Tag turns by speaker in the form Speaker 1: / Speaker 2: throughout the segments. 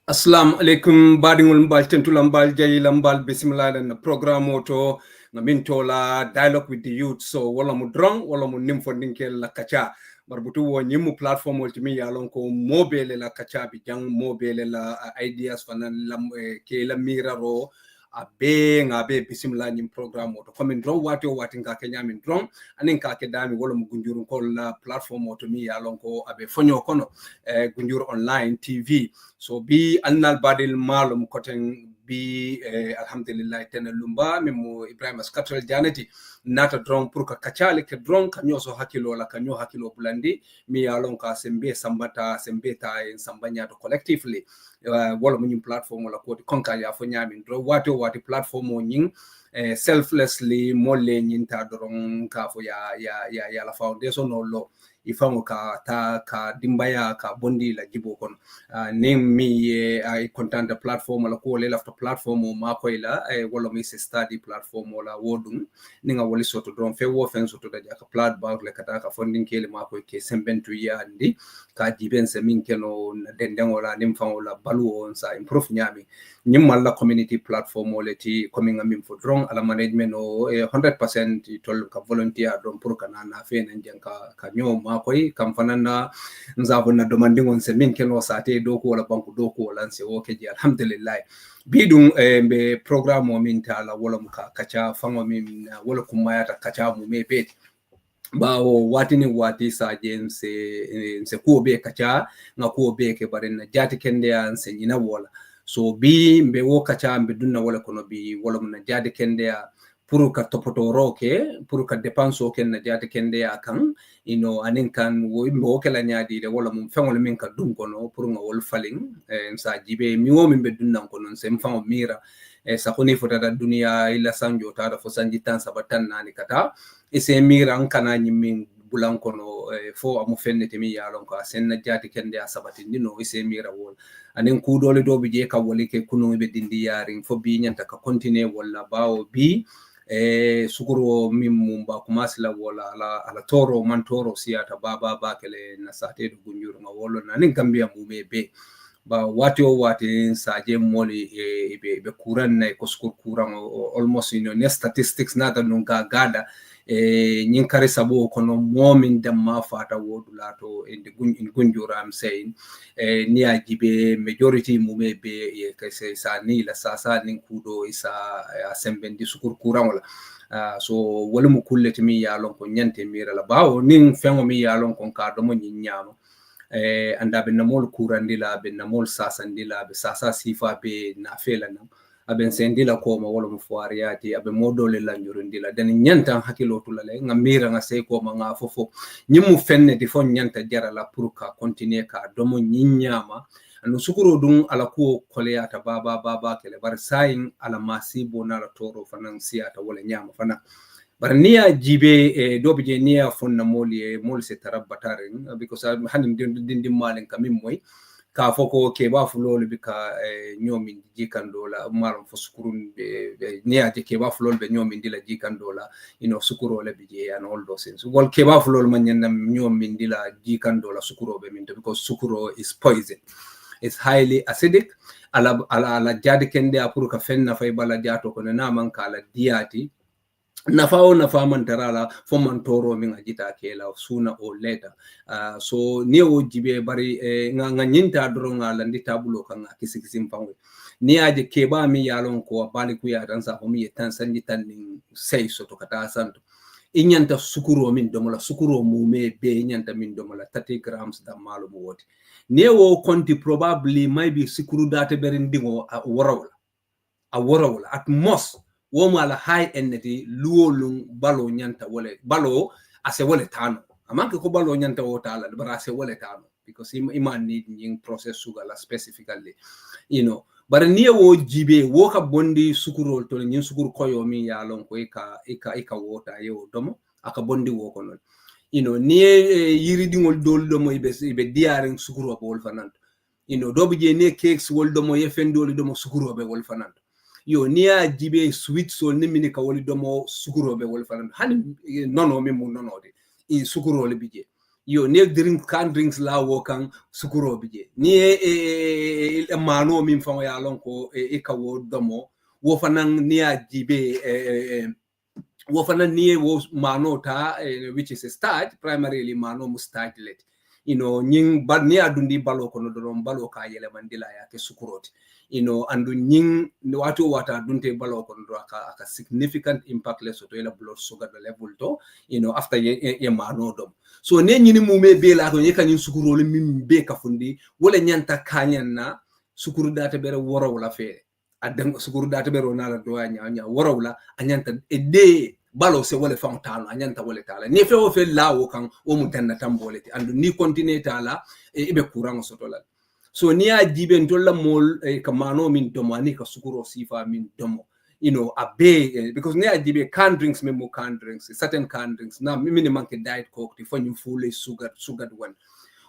Speaker 1: Assalamu alaikum badingul mbal tentulam mbal jayilam mbal bismillah na program oto ngamintola dialogue with the youth so wala mu drong wala mu nimfo ninkel la kacha barbutu wo nyimu platform ultimi yalon ko mobile la kacha bi jang mobile la ideas fanan lam ke la miraro abe bismillah nyim program oto comme drong wati nga kenya min drong anin ka ke dami wala mu gunjuru ko la platform oto mi yalon ko abe fonyo kono gunjur online tv so bi annal badil malum koten bi alhamdulillah tena lumba memo ibrahim askatel janeti nata drong pour ka kachale ke drong kanyo so hakilo la kanyo hakilo bulandi mi yalon ka sembe sambata sembe ta en sambanya to collectively wala munyim platform wala ko konka ya fo nyami dro wati platform o nyin selflessly molle nyin ta drong ka fo ya la foundation no lo ifango ka dimbaya ka bondi la jibo kon name mi I content the platform la ko le lafta platform o ma ko ila wala mi se study platform wala wodum ninga wali soto don fe wo fen soto da ka plat ba le kata ka funding kele ma ko ke sembentu ya andi ka jiben se min keno denden wala nim fan wala balu on sa improve nyami nyimmal la community platform wala ti coming amim for drong ala management o 100% tol ka volunteer don pour kana na fe nan janka ka nyoma koy kam fanana nzabo na demanding se min keno sate doko wala banku doko wala se woke ji alhamdulillah bidun be programme o min tala wala muka kacha fango min wala kumaya ta kacha mu me bet bawo watini wati sa se ko be kacha nga ko be ke barina jati kende an se nyina wala so bi mbe wo kacha mbe dunna wala kono bi wala mun jati kende pour ka topoto roke pour ka dépense o ken na jati kende kan anin kan wo kala nyaadi de wala mum fengol min ka dum kono pour nga wol faling sa jibe mi wo min be dunna kono se mfango mira sa koni fota da dunia ila sanjo ta da fo sanji tan sabatan nani kata se mira an kana nyimin bulan kono fo amu fennete mi yalon ko sen na jati kende sabati ndino se mira wol anin ku dole do bi je ka woli ke kuno be dindi yarin fo bi nyanta ka continue wala bawo bi sukuro min mumba kumasila wala ala toro man toro siata baba kele na sate do gunjuru nga wolo nanin gambia mume be ba wati o wati saje moli be kuran na ko skur kuran almost ne statistics na da nunga gada nyin kare sabo kono momin damma fata wodulato in gunjura am saying ni ajibe majority mume be kase sa ni la sasa nin kudo isa sembendi sukur kuran wala so wala mu kulleti mi yalon ko nyante mira la bawo nin fengo mi yalon ko ka do mo nyinyama anda be namol kurandila be namol sasandila be sasa sifa be na fela nam aben sendila ko ma wala mu fuariyati abe modole la njurundila den nyanta hakilo tulale ngamira nga sey ko ma nga fofo nyimu fenne di fon nyanta jara la pour ka continuer ka domo nyinyama anu sukuro dun ala ko koleyata baba kele bar sayin ala masibo na la toro fanan siata wala nyama fana bar niya jibe dobe je niya fonna moli se tarabbataren because hanim dindi malen kamim moy ka foko ke ba fulol bika nyomin jikandola maram fo sukurun be niya je ke ba fulol be nyomin dila jikandola sukuro le bije and all those things wol ke ba fulol man nyanda nyomin dila jikandola sukuro be min because sukuro is poison. It's highly acidic ala jadi kende apuru ka fenna fay bala jato ko na man kala diati nafa man tarala fo man toro min ajita kela sooner or later so ni o jibe bari nga nyinta dro nga landi tabulo kan kisi pangwe ni aje keba mi yalon ko bali ku ya dan sa ko mi tan sanji tan sey soto kata santo inyanta sukuro min domola sukuro mume be inyanta min domola 30 grams da malo mo woti newo konti probably maybe sukuru data berindingo a warawla at most woma la high energy luolung balo nyanta wole balo ase wole tano amanke ko balo nyanta wotala bara ase wole tano because iman need ning process sugar la specifically but newo jibe woka bondi sukuro to nyin sukuru koyo mi yalon ko ika wota yo domo aka bondi woko non ni yiri dingol dol domo ibe diaring sukuro be wol fananto dobe je ne cakes wol domo yefendoli domo sukuro be wol fananto niya jibe sweet so ni mini ka woli domo sukuro be wol fananto hani nono mi mu nono de sukuro le bije yo ne drink can drinks la wo kan sukuro bije ni mano min fa ya lon ko e ka wo domo wo fanan ni a jibe wo fanan ni wo mano ta which is a starch primarily mano mu starch let nying bad ni adundi balo ko no don balo ka yele mandila ya ke sukuroti andu nying wata dunte balo ko ndo aka significant impact le soto ila blood sugar level to after ye mano dom so ne nyini mume be la ko nyeka nyin sukuro le mim be ka fundi wala nyanta kanyan na sukuru data bere woro wala fe adang sukuru data bere na la do nya woro wala anyanta ede balo se wala fam talo anyanta wala tala ni fe o fe lawo kan o mu tanna tamboleti andu ni continue tala ibe courant soto la so ni a jibe ndolla mol kamano min domo ani ka sukuro sifa min domo abe because ni a jibe can drinks memo can drinks certain can drinks na mini manke diet coke for you fully sugar one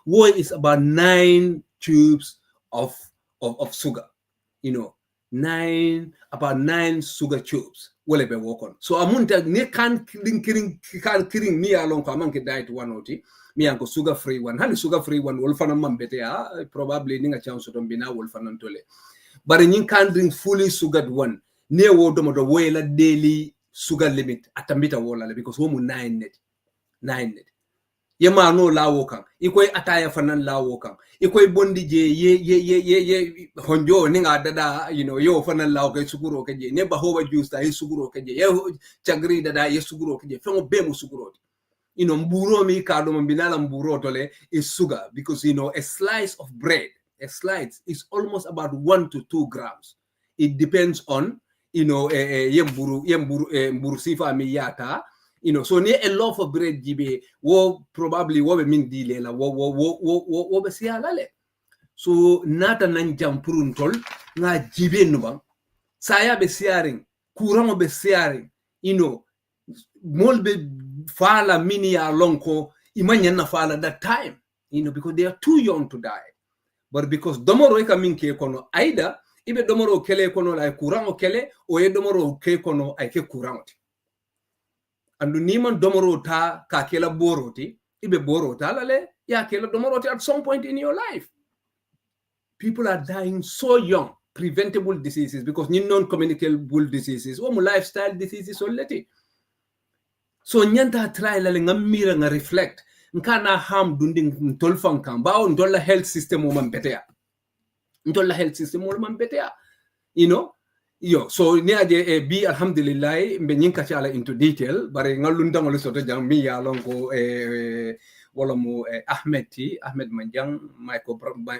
Speaker 1: what is about 9 tubes of sugar about 9 sugar tubes wole be wokon so amunta ne kan kiring mi alon ko amanke diet one oti mi anko sugar free one hani sugar free one wol fana mambete probably ninga chance to bina wol fana tole but nyin can drink fully sugared one ne wo do wela daily sugar limit atambita wola because wo mu 9 net yema no lawo kan ikoy ataya fanan lawo kan ikoy bondi je ye honjo ninga dada yo fanan lawo kay suguro keje ne ba hoba juice ta suguro keje ye chagri dada ye suguro keje fengo be mu suguro mburo mi kado mbinala mburo tole is sugar because a slice of bread is almost about 1 to 2 grams. It depends on mburu sifa mi yata so near a loaf of bread jibe wo probably wo be min dile la wo be sialale so nata nan jampurun tol nga jibe nuba saya be siaring courant be siaring mol be fala mini ya lonko imanya na fala that time because they are too young to die but because domoro ka min ke kono aida ibe domoro kele kono la courant o kele o ye domoro ke kono ay ke courant andu niman domoro ta ka kela boroti ibe borota lale ya kela domoroti at some point in your life. People are dying so young, preventable diseases because non-communicable diseases or lifestyle diseases already. So nyanta try lale ngamira nga reflect nkana ham dunding ntolfan kan bawo ndolla health system mo man betea ndolla health system mo man betea so ni aje bi alhamdulillah mbe nyinka chala into detail bare ngalunda ngol soto jang mi ya lonko wala mo Ahmed Manjang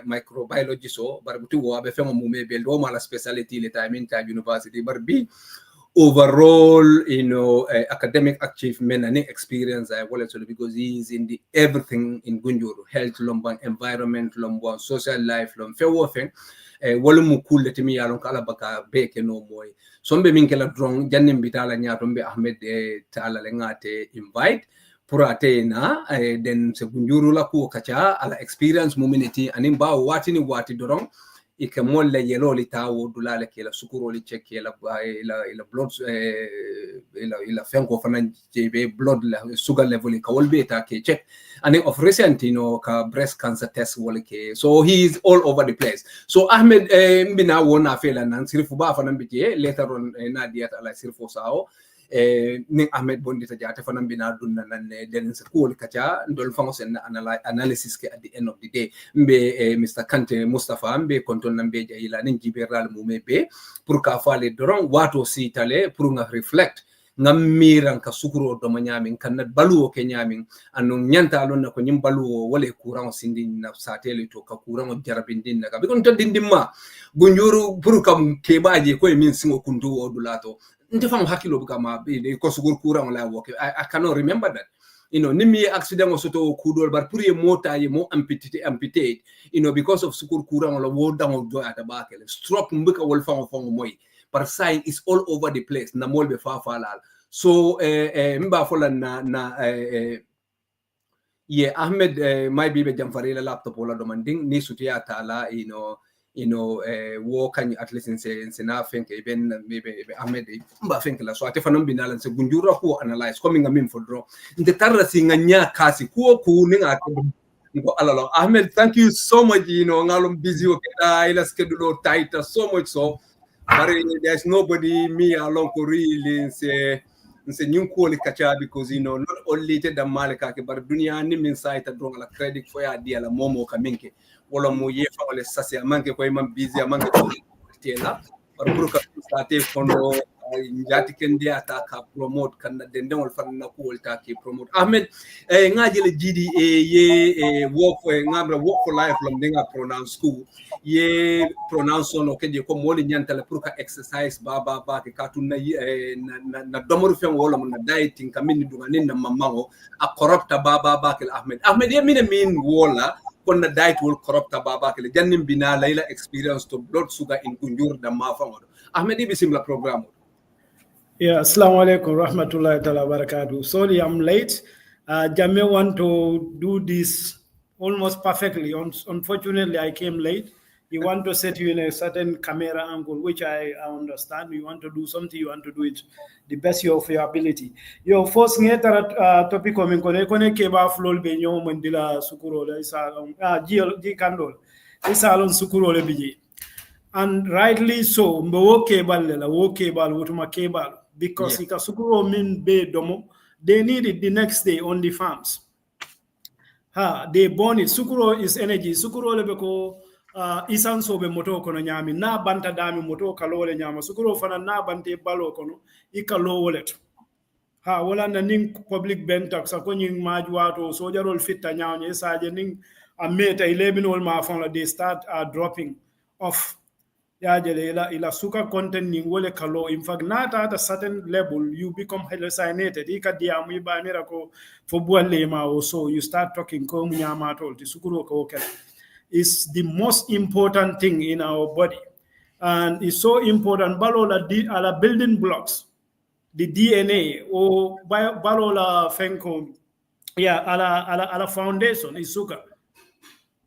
Speaker 1: microbiologist bare butu wo abe fengo mo mebe do mala specialty le time university bare bi overall academic achievement and experience I will actually because he's in the everything in Gunjuru, health lombang, environment lombang, social life lom fewofen wala mu kulle timi yalon kala baka beke no moy sombe min kala drong jannim bitala nyatombe Ahmed taala le ngate invite pour atena den se Gunjuru la ko kacha ala experience muminity anim ba watini wati dorong ike molle yelo li tawo dulale ke la sukuro li check la blood ila fenko fanan jebe blood la sugar level ka wolbe ta ke check and of recent ka breast cancer test wol ke so he is all over the place so Ahmed mbina wona fela nan sirfu ba fanan bije later on na diat ala sirfu sao ni Ahmed bondi ta jate fanan bina dunna nan den se ko kacha ndol fango sen analysis ke at the end of the day mbe Mr. Kante Mustafa mbe konton nambe jayila nin jiberal mumebe pour ka fale doron wato si tale pour nga reflect ngam miran ka sukuro do manyamin kan baluwo ke nyamin anu nyanta lon na ko nyim baluwo wala courant sindin na satele to ka courant jarabin din na ka bikon to dindimma Gunjuru pour kam kebaje ko min singo kuntu o dulato nte fam hakilo buka ma ko sugur courant la woke I cannot remember that nimi accident o soto kudol bar pour ye mota ye mo amputate because of sukur courant la wo dango do ata bakele stroke mbuka wol fango moy par sign is all over the place na molbe fa falal so mba fola na Ahmed may bibe jamfari la laptop wala domanding ni sutia tala work and at least in nothing even maybe Ahmed mba think la so ate fanam binala se gunjura ko analyze coming amin for draw the tarra singanya kasi ko ninga alalo Ahmed, thank you so much. Ngalom busy okay, ila schedule tight so much so. But there's nobody me along ko really say new quality kacha because not only the malika but dunia ni min site drong la credit for ya dia la momo kaminke wala mo ye fa wala sasi amanke ko imam busy amanke tela or buruka state kono njati kende ataka promote kan den wol fan na ko ta ki promote Ahmed ngaji le GD ye work for ngamra work for life lam denga pronounce school ye pronounce on okedi ko moli nyanta le pour ka exercise baba ke katu na domoru fen wala mun na dieting kamini dunganin na mamango a corrupta baba ke Ahmed ye mine min wala kon na diet will corrupta baba ke jannim bina layla experience to blood sugar in kunjur da mafango Ahmed bisimla program.
Speaker 2: Yeah, assalamu alaikum rahmatullahi ta'ala barakatuh. Sorry, I'm late. Jamie want to do this almost perfectly. Unfortunately, I came late. You want to set you in a certain camera angle, which I understand. You want to do something, you want to do it the best of your ability. Your first topic coming kone keba flol be nyo mandila sukuro le isa ji kandol isa alon sukuro le biji. And rightly so, mbo kebal la wo kebal wotuma kebal. Because ika sukuro min be domo, they need it the next day on the farms. They burn it. Sukuro is energy. Sukuro lebeko isan sobe moto kono nyami na banta dami moto kalole nyama. Sukuro fana na bante balo kono ika low wallet. Wala na ning public bentak sa konying majwato sojarol fitta nyawnya saje ning ameta 11 ol ma fon they start dropping off. Ila sugar content ning wole kalo. In fact, not at a certain level, you become hallucinated. Ika diamu iba mirako for lema or so. You start talking ko munyama tol ti sukuro ko okay. It's the most important thing in our body, and it's so important. Balola ala building blocks, the DNA or balola fenko, ala foundation is sugar.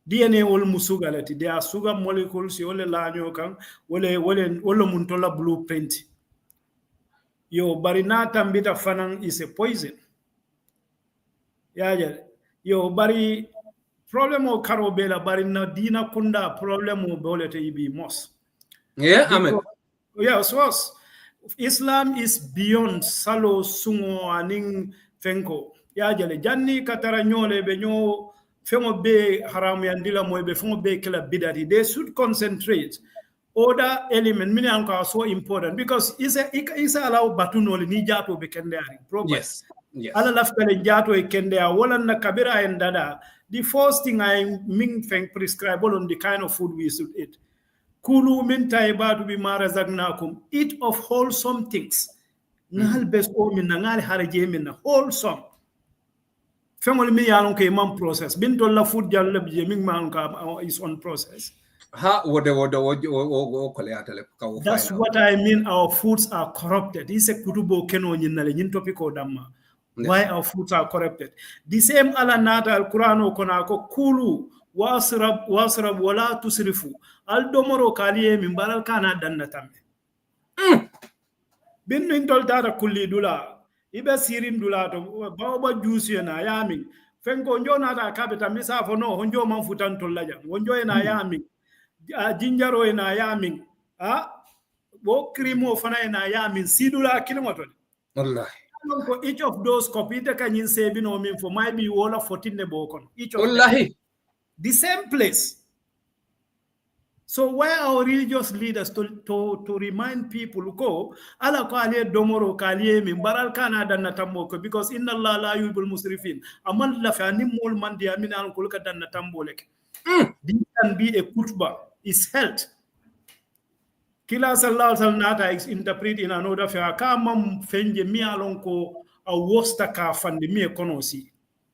Speaker 2: DNA ol musuga lati there are sugar molecules ole lanyo kan ole muntola blueprint yo barina tambita fanan is a poison yo bari problem o karo bela barina dina kunda problem o bolete ibi mos
Speaker 1: Amen.
Speaker 2: So Islam is beyond salo sungo aning fenko janni katara nyole be nyo fengo be haram yandila moy be fengo be kala bidati. They should concentrate other element mini anka so important because isa allow batunoli ni jato be kendari proper.
Speaker 1: Yes.
Speaker 2: Ala lafkale jato e kendea wala na kabira and dada. The first thing I ming feng prescribe on the kind of food we should eat. Kulu min taibatu bi marazagnakum. Eat of wholesome things. Ngal best o min ngal haraje min wholesome. Family me yalon ke man process. Bin to la food jalla bi min man ka is on process.
Speaker 1: That's
Speaker 2: what I mean. Our foods are corrupted. This is kutubo keno nyinale nyin topic odamma. Why our foods are corrupted. The same ala nata al Qur'an konako kulu wasrab wala tusrifu. Al domoro kaliye min baral kana dannatambe. Bin min toltara kulli dula. Ibe sirin dula to baba juice na yami. Fenko njo na ta kapita misa fo no honjo man futan tollaja. Honjo na yami. Jinjaro na yami. Bo krimo fana na yami sidula kilimoto.
Speaker 1: Wallahi.
Speaker 2: Each of those kopite kanyin sebi no min for might be wala 14 ne bokon. Each of
Speaker 1: Wallahi.
Speaker 2: them. The same place. So why our religious leaders to remind people go ala ko ale domoro kaliye min baral kana danna tamboko because inna Allah la yuhibbul musrifin amal la fa ni mol man dia min an ko ka danna tamboleke. This can be a khutbah is held. Kila sallallahu alaihi wasallam is interpret in another fa ka mam fenje mi alon ko a wosta ka fande mi konosi.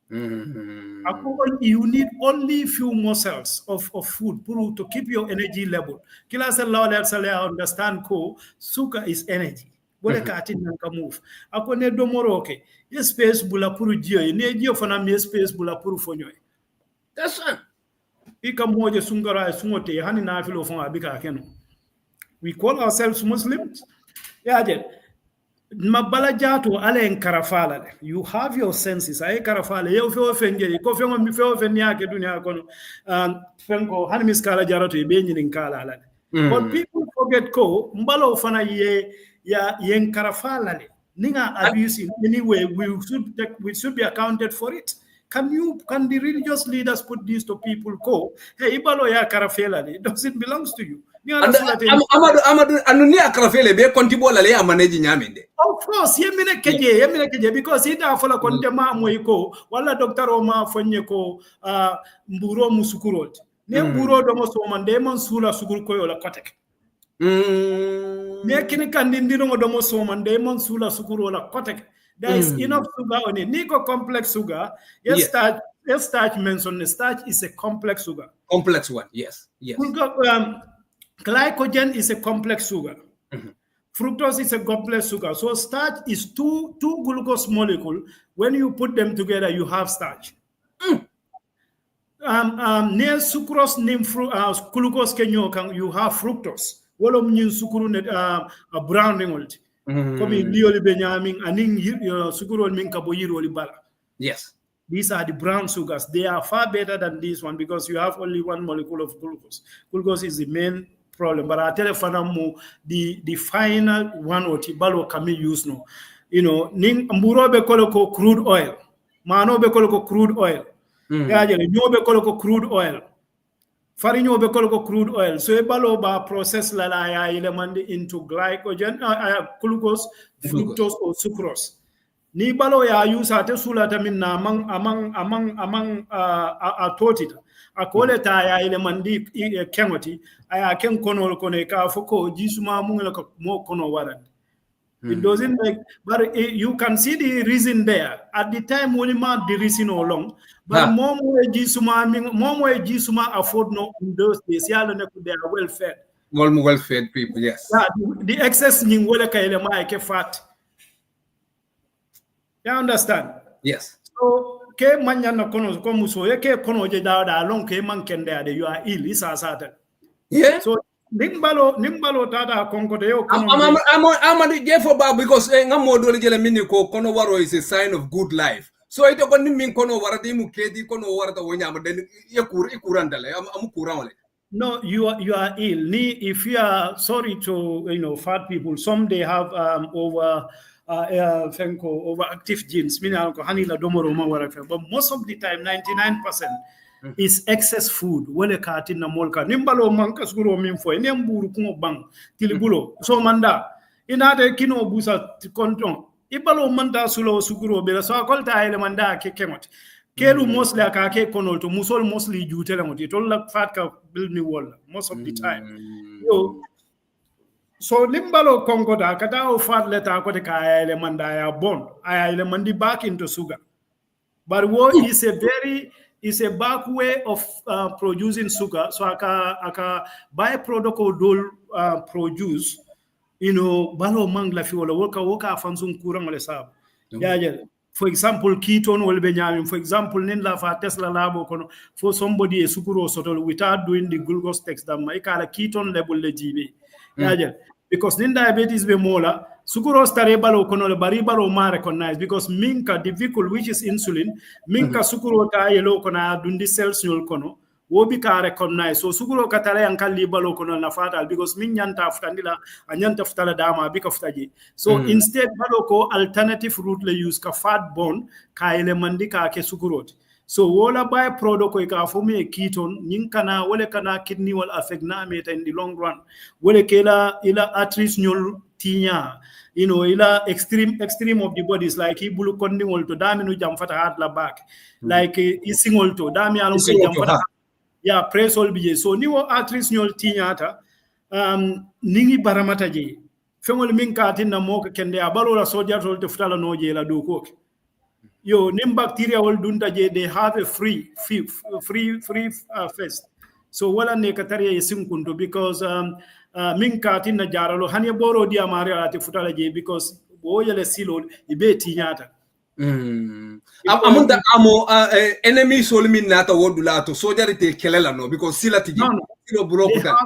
Speaker 2: You need only few morsels of food to keep your energy level. Kila sallallahu alaihi wasallam understand ko sugar is energy. Bole ka atin nan ka move. Ako ne domoroke. Ye space bula puru jio. Ne jio fana mi space bula puru fonyo.
Speaker 1: That's it.
Speaker 2: ika moje sungara sungote hani na filo fonga bika keno. We call ourselves Muslims. Yeah, mabala jato ale en karafala. You have your senses. Ay karafala. Ye fe ofenje ko fe mi fe ofenje yake dunia kono. Fengo hani miskala jarato ibe nyin kala ala. But people forget ko mbalo fana ye ya yen karafala le. Ninga abuse in any way we should be accounted for it. Can the religious leaders put this to people ko hey ibalo ya karafela le, does it belongs to you?
Speaker 1: Amadu anunia karafele be kontibola le amaneji nyamende.
Speaker 2: Of course, yemine keje because ida fola konte ma moyiko wala doctor o ma fonye ko mburo musukurot. Ne mburo do mo so mande man sula sukur ko yola kotek. Ne kini kandindino do mo so mande man sula sukuro la kotek. There is enough sugar on it. Nico complex sugar. Yes, starch mentioned. Starch is a complex sugar.
Speaker 1: Complex one, yes.
Speaker 2: Glycogen is a complex sugar. Fructose is a complex sugar. So starch is two glucose molecules. When you put them together, you have starch. Near sucrose, glucose 𝐄𝐻𝐿𝐴, you have fructose. Wolom nyin sukuru net brown ringolt. Komi lioli benyamin aning sukuru min kaboyiro libala.
Speaker 1: Yes.
Speaker 2: These are the brown sugars. They are far better than this one because you have only one molecule of glucose. Glucose is the main problem. But I tell you, the final one or tibalo kami use no. You know, ning mburo be koloko crude oil. Mano be koloko crude oil. Yajele nyo be koloko crude oil. Farinho be koloko crude oil. So ebalo ba process la ya elemandi into glycogen, glucose, fructose or sucrose. Ni balo ya use ate sulata min na amang atotita akole ta ya ile mandi kengoti aya ken kono ka foko jisuma mungela ko mo kono waran. It doesn't make, but you can see the reason there. At the time when the reason no long, but more jisuma afford no in those days. They are well fed.
Speaker 1: Well fed people, yes.
Speaker 2: The excess ning wala ka ile ma ke fat. You understand?
Speaker 1: Yes.
Speaker 2: So, ke manyana kono ko muso ye ke kono je da long ke man kende ade you are ill is asata.
Speaker 1: Yeah.
Speaker 2: So nimbalo tata konko de yo kono.
Speaker 1: I'm therefore because ngamodo le jele mini ko kono waro is a sign of good life. So ito ko nimin kono warata imu kedi kono warata wonyama den ikurandale am kurawale.
Speaker 2: No, you are ill. If you are sorry to fat people, some they have overactive genes, but most of the time, 99% is excess food. Wele kati na molka. Nimbalo mankas guro minfo. Niamburu kungo bang tilibulo. So manda inade kino busa konton. Ibalo manda sulo suguro bela. So akolta ele manda kekemot. Kelu mostly akake konol to musol mostly jutela moti. It all like fat ka build me wall most of the time. So limbalo kongo da kata o fat leta kote ka ele manda ya bon. Aya ele mandi back into sugar. But what is a back way of producing sugar. So aka byproduct of dol produce, balo mangla fi wala woka afansum kurang wala sab. For example, ketone will be nyaming. For example, ninla fa Tesla labo kono for somebody a sukuro sotol without doing the glucose text that my kala ketone level le jibe. Because nin diabetes be mola sukuro stare balo kono le bari balo ma recognize because minka the vehicle which is insulin minka sukuro ta yelo kono dundi cells nyol kono wobi ka recognize so sukuro katale yankali balo kono na fatal because min nyanta aftandila anyanta aftala dama bika aftaji so instead balo ko alternative route le use ka fat bone ka ele mandi ka ke sukurot. So wala by product ko ka fomi ketone nin kana wala kana kidney will affect na meta in the long run wala kela ila arteries nyol tinya ila extreme of the bodies like ibulu kondingol to daminu jam fata hat la back like isingol to dami alon ke jam fata press all bije so ni wo arteries nyol tinya ta ningi baramata je fengol min ka tinna mo ko kende abalo la soldier tol to futala no je la do ko nim bacteria will dunta je they have a free first so wala ne kataria yesinkunto because min katina jaralo hanye boro dia mari ati futala je because boyele silol ibeti nyata
Speaker 1: Among the amo enemy solmin nata wodula to soldier te kelela no because sila tiji.
Speaker 2: No. They have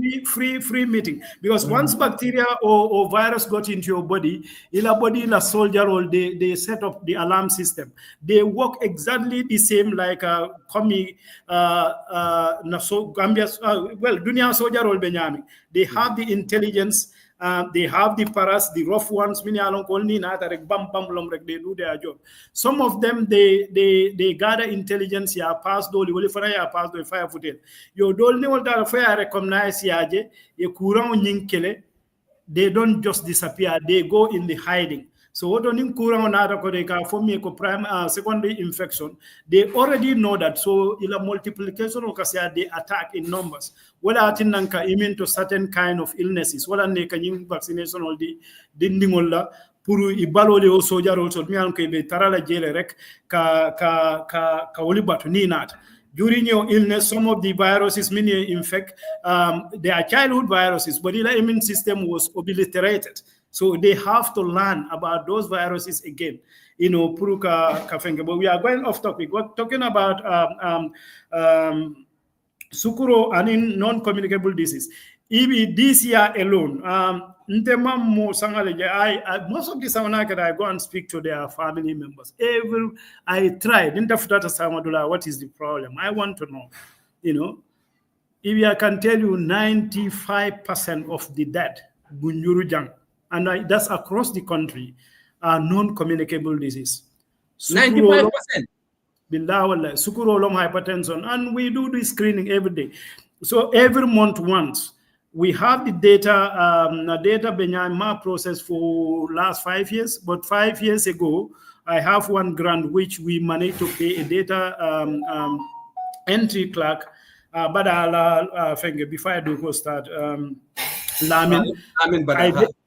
Speaker 2: a free meeting because once bacteria or virus got into your body, la soldier or they set up the alarm system. They work exactly the same like dunia soldier or benyami. They have the intelligence. They have the paras, the rough ones. They do their job. Some of them they gather intelligence. Ya pass doli wali fana ya pass doli fire footed. Yo doli ne wala fire recognize yaje. Ye kurang nyinkele. They don't just disappear. They go in the hiding. So what on kurang onara ko de ka for me ko secondary infection. They already know that. So ila multiplication okasia they attack in numbers. Wala atin nanka immune to certain kind of illnesses. Wala ne kanyim vaccination all the dindingola puru ibalo le o soldier also mi an ko be tarala jele rek ka woli batu ni nat. During your illness, some of the viruses many infect. They are childhood viruses, but the immune system was obliterated. So they have to learn about those viruses again. Puruka kafenge. But we are going off topic. We're talking about sukuro and in non-communicable disease. Even this year alone, most of the Samanaka I go and speak to their family members. I tried. What is the problem? I want to know. If I can tell you 95% of the dead, and that's across the country, are non-communicable disease.
Speaker 1: 95%?
Speaker 2: Billah, sukuro long hypertension. And we do the screening every day. So every month once, we have the data benyama process for last 5 years. But 5 years ago, I have one grant which we managed to pay a data entry clerk. But I'll before I do go start.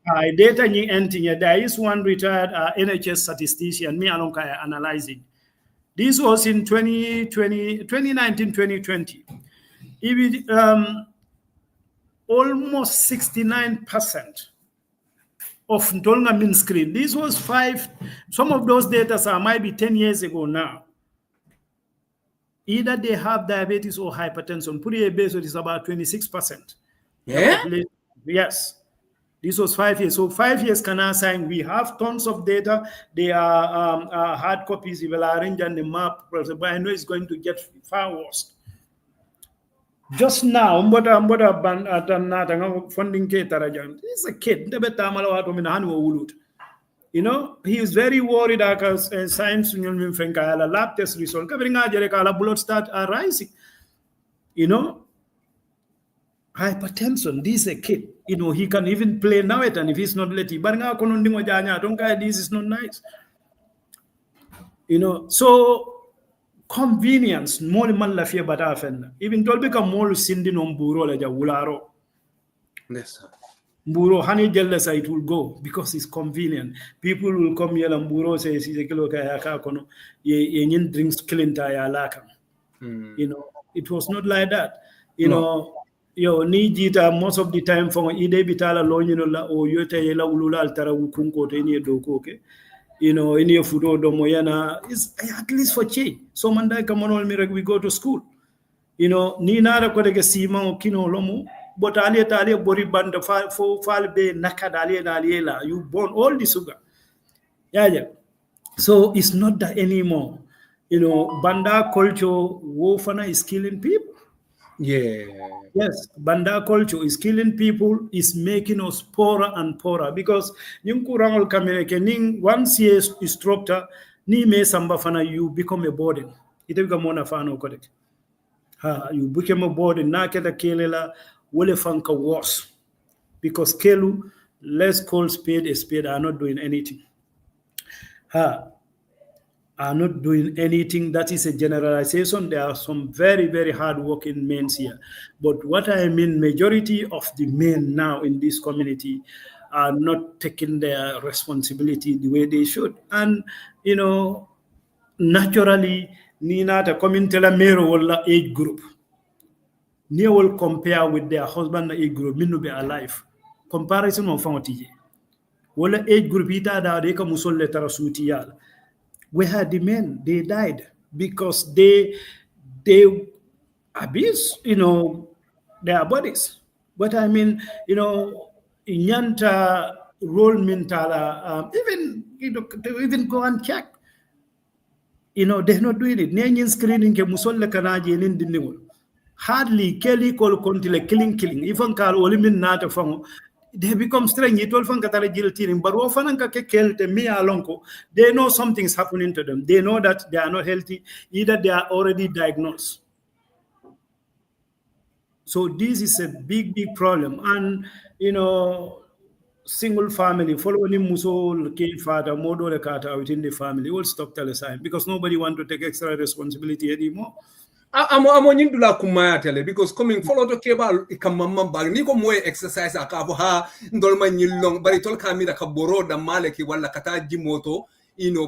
Speaker 2: I data ni entry. There is one retired NHS statistician, me along analyzing. This was in 2019, 2020. Almost 69% of Ndolga mean screen. This was some of those data might be 10 years ago now. Either they have diabetes or hypertension. Puri base is about 26%.
Speaker 1: Yeah?
Speaker 2: Yes. This was 5 years. So 5 years can assign. We have tons of data. They are hard copies. We will arrange on the map, but I know it's going to get far worse. Just now, funding he's a kid. He is very worried because science lab test result. Blood start rising. Hypertension. This is a kid. He can even play now it, and if he's not letting, this is not nice. So convenience more man la fie bata fenna even tol be ka molu sindi no mburo la ja wularo
Speaker 1: yes
Speaker 2: mburo hani jelle sa it will go because it's convenient. People will come here and mburo say si kilo ka ya ka kono ye nyin drinks clinta ya laka. It was not like that. Ni jita most of the time for ide bitala lo la o yote yela ulula altara ukunko te ni doko ke. In your fudo domoyana is at least for change. So mandai kamonol mirek we go to school. Ni nara ko de sima o kino lomo but ali bori banda fo falbe nakadali la you burn all the sugar. Yeah. So it's not that anymore. Banda culture wofana is killing people.
Speaker 1: Yeah.
Speaker 2: Yes, Banda culture is killing people, is making us poorer and poorer because Ninkurangol Kamereke, once you instructor, ni me sambafana, you become a burden. It become one fano correct. You become a burden, nakeda kelela, wole fanka worse. Because Kelu, let's call spade a spade, are not doing anything. Are not doing anything. That is a generalization. There are some very, very hard-working men here. But what I mean, majority of the men now in this community are not taking their responsibility the way they should. And, naturally, Nina, the community mero age group. They will compare with their husband age group, mean to be alive. Comparison of family. Wala age group ita da de ka musol letara sutiyal. where the men, they died because they abuse, their bodies. But I mean, Inyanta role mentala, even, to even go and check. They're not doing it. Nyanyin screening ke musolle kanaji nin diningol. Hardly Kelly call kontile killing. Even kal olimin nata fango. They become strange. It all katara jiltining. But wofananka ke kelte mi alonko. They know something's happening to them. They know that they are not healthy. Either they are already diagnosed. So this is a big problem. And single family, following musol key father, modo le kata within the family, will stop telesign because nobody want to take extra responsibility anymore.
Speaker 1: Amo nyindula kumaya tele because coming follow to keba ikamama bag ni ko moye exercise akabo ha ndolma nyilong bari tol kamira ka boro da maleki wala kata jimoto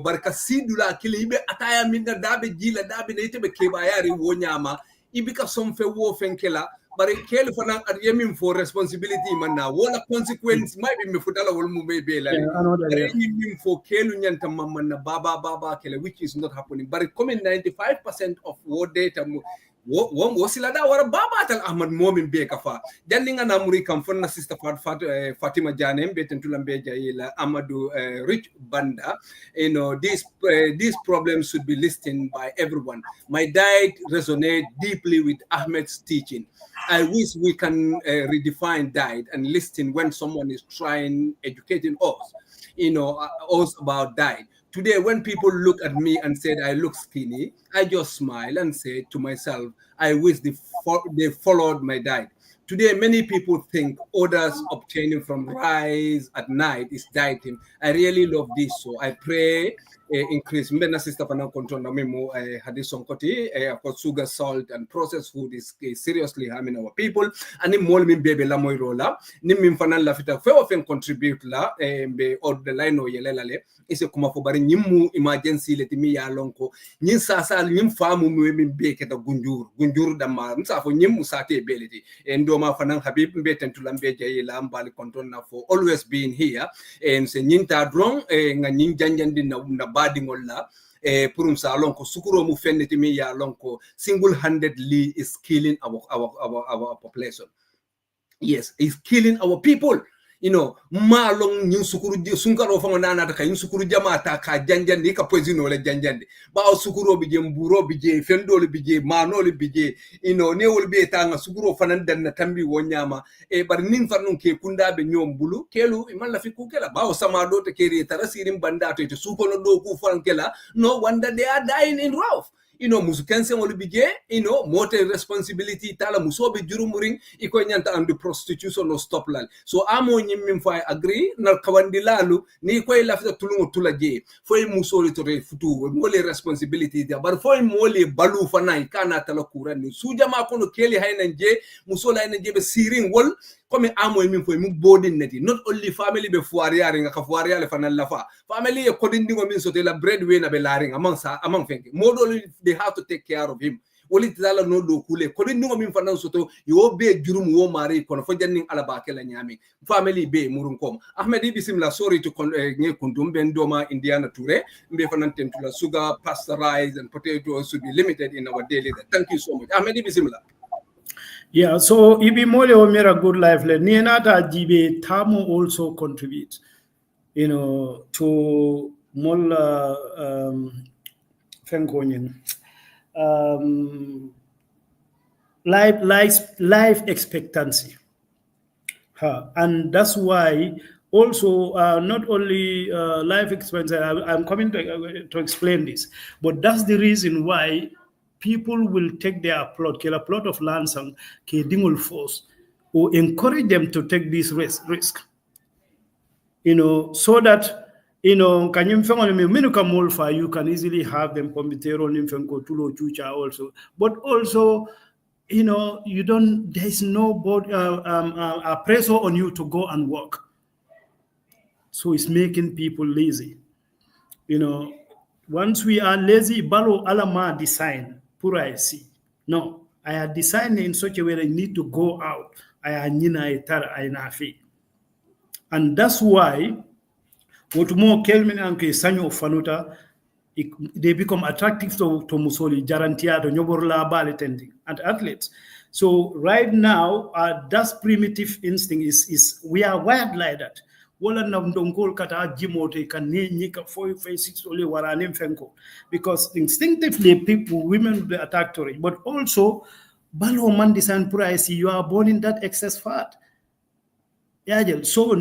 Speaker 1: barka sidula kile ibe ataya minda dabe jila dabe ne tebe keba yari wonyama ibika somfe wo fenkela but kele fana yemin for responsibility manna wala consequence might be me futala wol mu be be la yemin for kelu nyanta mamma baba kele which is not happening but coming 95% of what data won wasila da wara baba tal Ahmed momin be kafa janninga na muri kam fonna sister Fatima Janem beten tulambe jayila Amadou Rich Banda these problems should be listened by everyone. My dad resonate deeply with Ahmed's teaching. I wish we can redefine diet and listen when someone is trying educating us, us about diet. Today, when people look at me and said I look skinny, I just smile and say to myself, I wish they followed my diet. Today, many people think orders obtaining from rice at night is dieting. I really love this, so I pray increase. Mbena sister pana control na memo hadison koti sugar, salt, and processed food is seriously harming our people. Ani mol min bebe la moirola ni min fana la fita fe ofen contribute la be od the line o yelelale ise kuma fo bari nyimmu emergency le timi ya lonko nyin sasa nyim famu mu min be keta gunjur da ma msa fo nyimmu sate beleti endo ma fana habib mbe tentulambe jayi la mbali control na for always being here and se nyinta drong nga nyin janjandi na badi ngolla purum sa lonko sukuro mu fenneti mi ya lonko single-handedly is killing our population. Yes, it's killing our people. Ma long nyin sukuru sunkaro fa nana ta yin sukuru jamata ka janjandi ka poisino le janjandi ba sukuro bije mburo bije fendolo bije manolo bije ne wol be tanga sukuro fanan dan na tambi wonyama bar nin farnun ke kunda be nyom bulu kelu man la fi ku kela ba sama do te keri tarasirin banda to te sukono do ku fankela no wonder they are dying in rough. Musukense wolu bije, mote responsibility tala musobe jurumuring iko nyanta andu prostitution no stop lal. So amo nyimim fa agree na kawandilalu ni ko lafta tulungo tulaje. Foi musoli to futu mole responsibility dia bar foi mole balu fanai kana tala kurani. Suja ma kono keli haynanje musola haynanje be siring wol comme amo min foi mu bodin neti not only family be fuariare nga ka fuariale fanal lafa family e kodindi ngo min sote la breadwinner be laring among fenke modol they have to take care of him woli tala no do kule kodindi ngo min fanan soto yo be jurum wo mari kono fo janning ala ba kala nyami family be murun kom Ahmed bismillah sorry to nge kundum ben doma Indiana Toure mbe fanan tentula sugar pasteurized and potatoes should be limited in our daily. Thank you so much Ahmed bismillah.
Speaker 2: Yeah, so Ibi Mole Omera Good Life, Nienata Jibe Tamu also contributes, to Mola Fenkonyin. Life expectancy. And that's why also not only life expectancy, I'm coming to explain this, but that's the reason why people will take their plot of land sang dingul force or encourage them to take this risk. So that can you can easily have them also. But also, you don't, there's no a pressure on you to go and work. So it's making people lazy. Once we are lazy, Balo Alama design. I see. No, I had designed in such a way that I need to go out. And that's why what more Kelmin and Sanyo Fanuta they become attractive to Musoli, Jarantia, to Nyoborla, Balitending, and athletes. So right now, that primitive instinct is we are wired like that. Because instinctively women will attack to it, but also you are born in that excess fat. So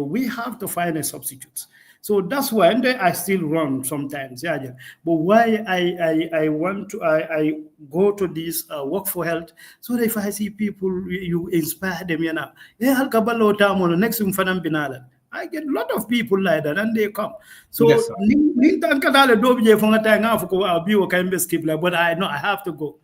Speaker 2: we have to find a substitute. So that's why I still run sometimes. But why I go to this work for health, so that if I see people, you inspire them, next I get a lot of people like that, and they come. So
Speaker 1: Yes,
Speaker 2: but I know I have to go.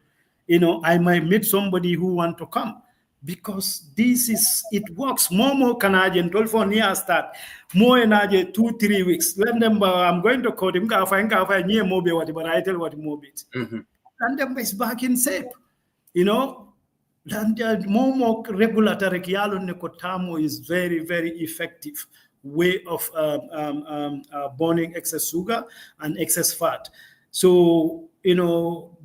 Speaker 2: I might meet somebody who want to come. Because it works. More Canadian, 12 years start. More in 2-3 weeks. Let them, I'm going to call him, but I tell what mobile. And then it's back in shape. And more regulatory nekotamo is very, very effective way of burning excess sugar and excess fat. So,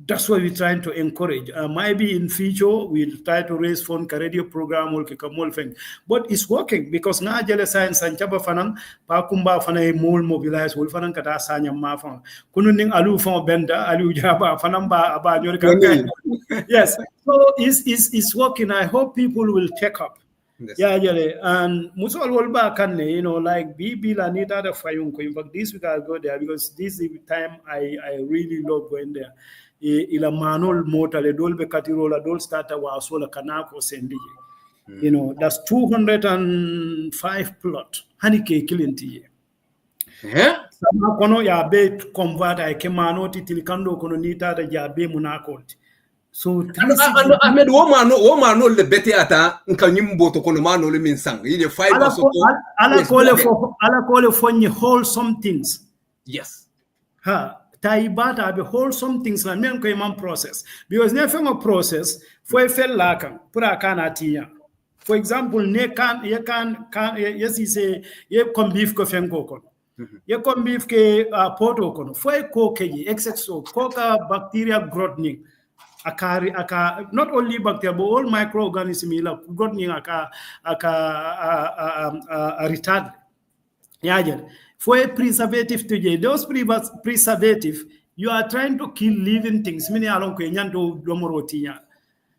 Speaker 2: that's what we're trying to encourage. Maybe in future, we'll try to raise fund radio program, but it's working because now jele science and chaba fanang, pa kumba fanay mole mobilize, wol fanang kata sanya mafang. Kununing alu fang benda, alu jaba fanang ba nyorika. Yes, so it's working. I hope people will check up. Yes. And Musol Wolba can, like Bibi Lanita the Fayunko. In fact, this week I'll go there because this is the time I really love going there. Ila manol mota le dolbe katirola dol starta wa sola kanako sendi. That's 205 plot. Hanike kilinti.
Speaker 1: Yeah.
Speaker 2: Sama kono ya be convert I kemano titilikando kono nita da ya be munakoti. So
Speaker 1: Ahmed womano le bete ata nkanyimbo to kono mano le minsang ile fiber so
Speaker 2: ala call for wholesome things.
Speaker 1: Yes.
Speaker 2: Taibata be wholesome things la men ko imam process because ne fengo process foi fel lakan pura kana tiya. For example, ne kan yes he say ye kom beef ko fengo kono. Ye kom beef ke poto kono foi ko ke excess so coca bacteria growing. Not only bacteria but all microorganisms retard. For a preservative today, those preservative you are trying to kill living things.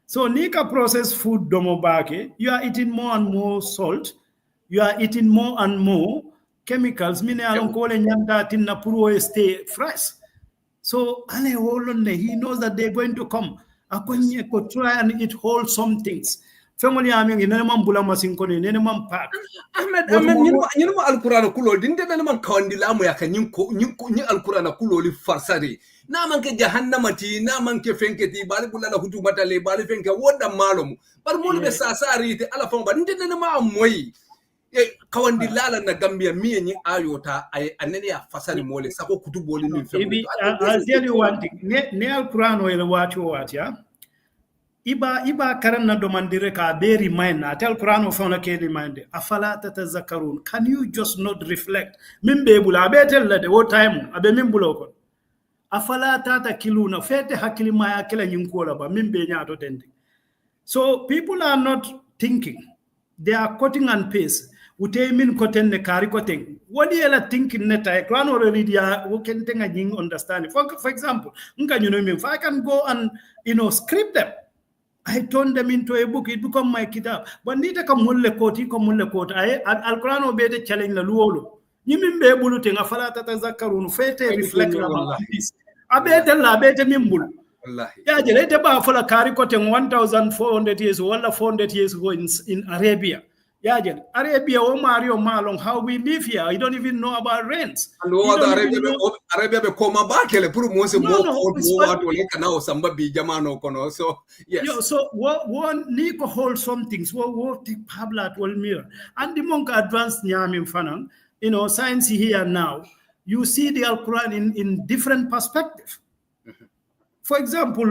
Speaker 2: So nika processed food domobake, you are eating more and more salt, you are eating more and more chemicals. Stay fresh. So he knows that they're going to come. Akonye ko try and eat wholesome things. Family aming inenman bulama sinkoni inenman pack.
Speaker 1: Ahmed nyinuma alqur'an kulo dinde man kawandila mo yaka nyin alqur'an kulo li farsari. Na man ke jahannama ti na man ke fenketi bali bulala hutu batale bali fenke woda malum. Bar mo be sasari te ala fon ba dinde ma moyi. Kawandilala na Gambia mi ayota anene ya fasari mole sako kutuboli ni
Speaker 2: family. I'll tell you one thing. Ne Al-Quran o what ya? Iba karan na domandire ka be remind na tell Quran o fona ke remind. Afala tatazakkarun. Can you just not reflect? Mimbe bula be tell the whole time abe mimbulo kon. Afala tatakiluna fete hakili maya kila nyinkola ba mimbe nyato tende. So people are not thinking. They are cutting and paste. Utemin koten ne kari koten. What do you thinking neta? Kwan already dia can think and understand. For example, if I can go and script them, I turn them into a book. It become my kitab. But nita kamulle koti kamulle koti. Al-Quran obede challenge la luolo. Nimimbe bulu tenga falata tazakarun fete reflect la this. Abete la abete mimbul. Yeah, jelete ba fola kari koten 1,400 years or 400 years ago in Arabia. Yeah, Arabia, Mario Malong, how we live here. You don't even know about rents.
Speaker 1: And Arabia be koma bakele puru mose mo samba bi jamano kono. So yes.
Speaker 2: So one Nico hold some things. What take Pablat will mirror. And the monk advanced nyamim fanan. Science here now. You see the Al-Quran in different perspective. For example,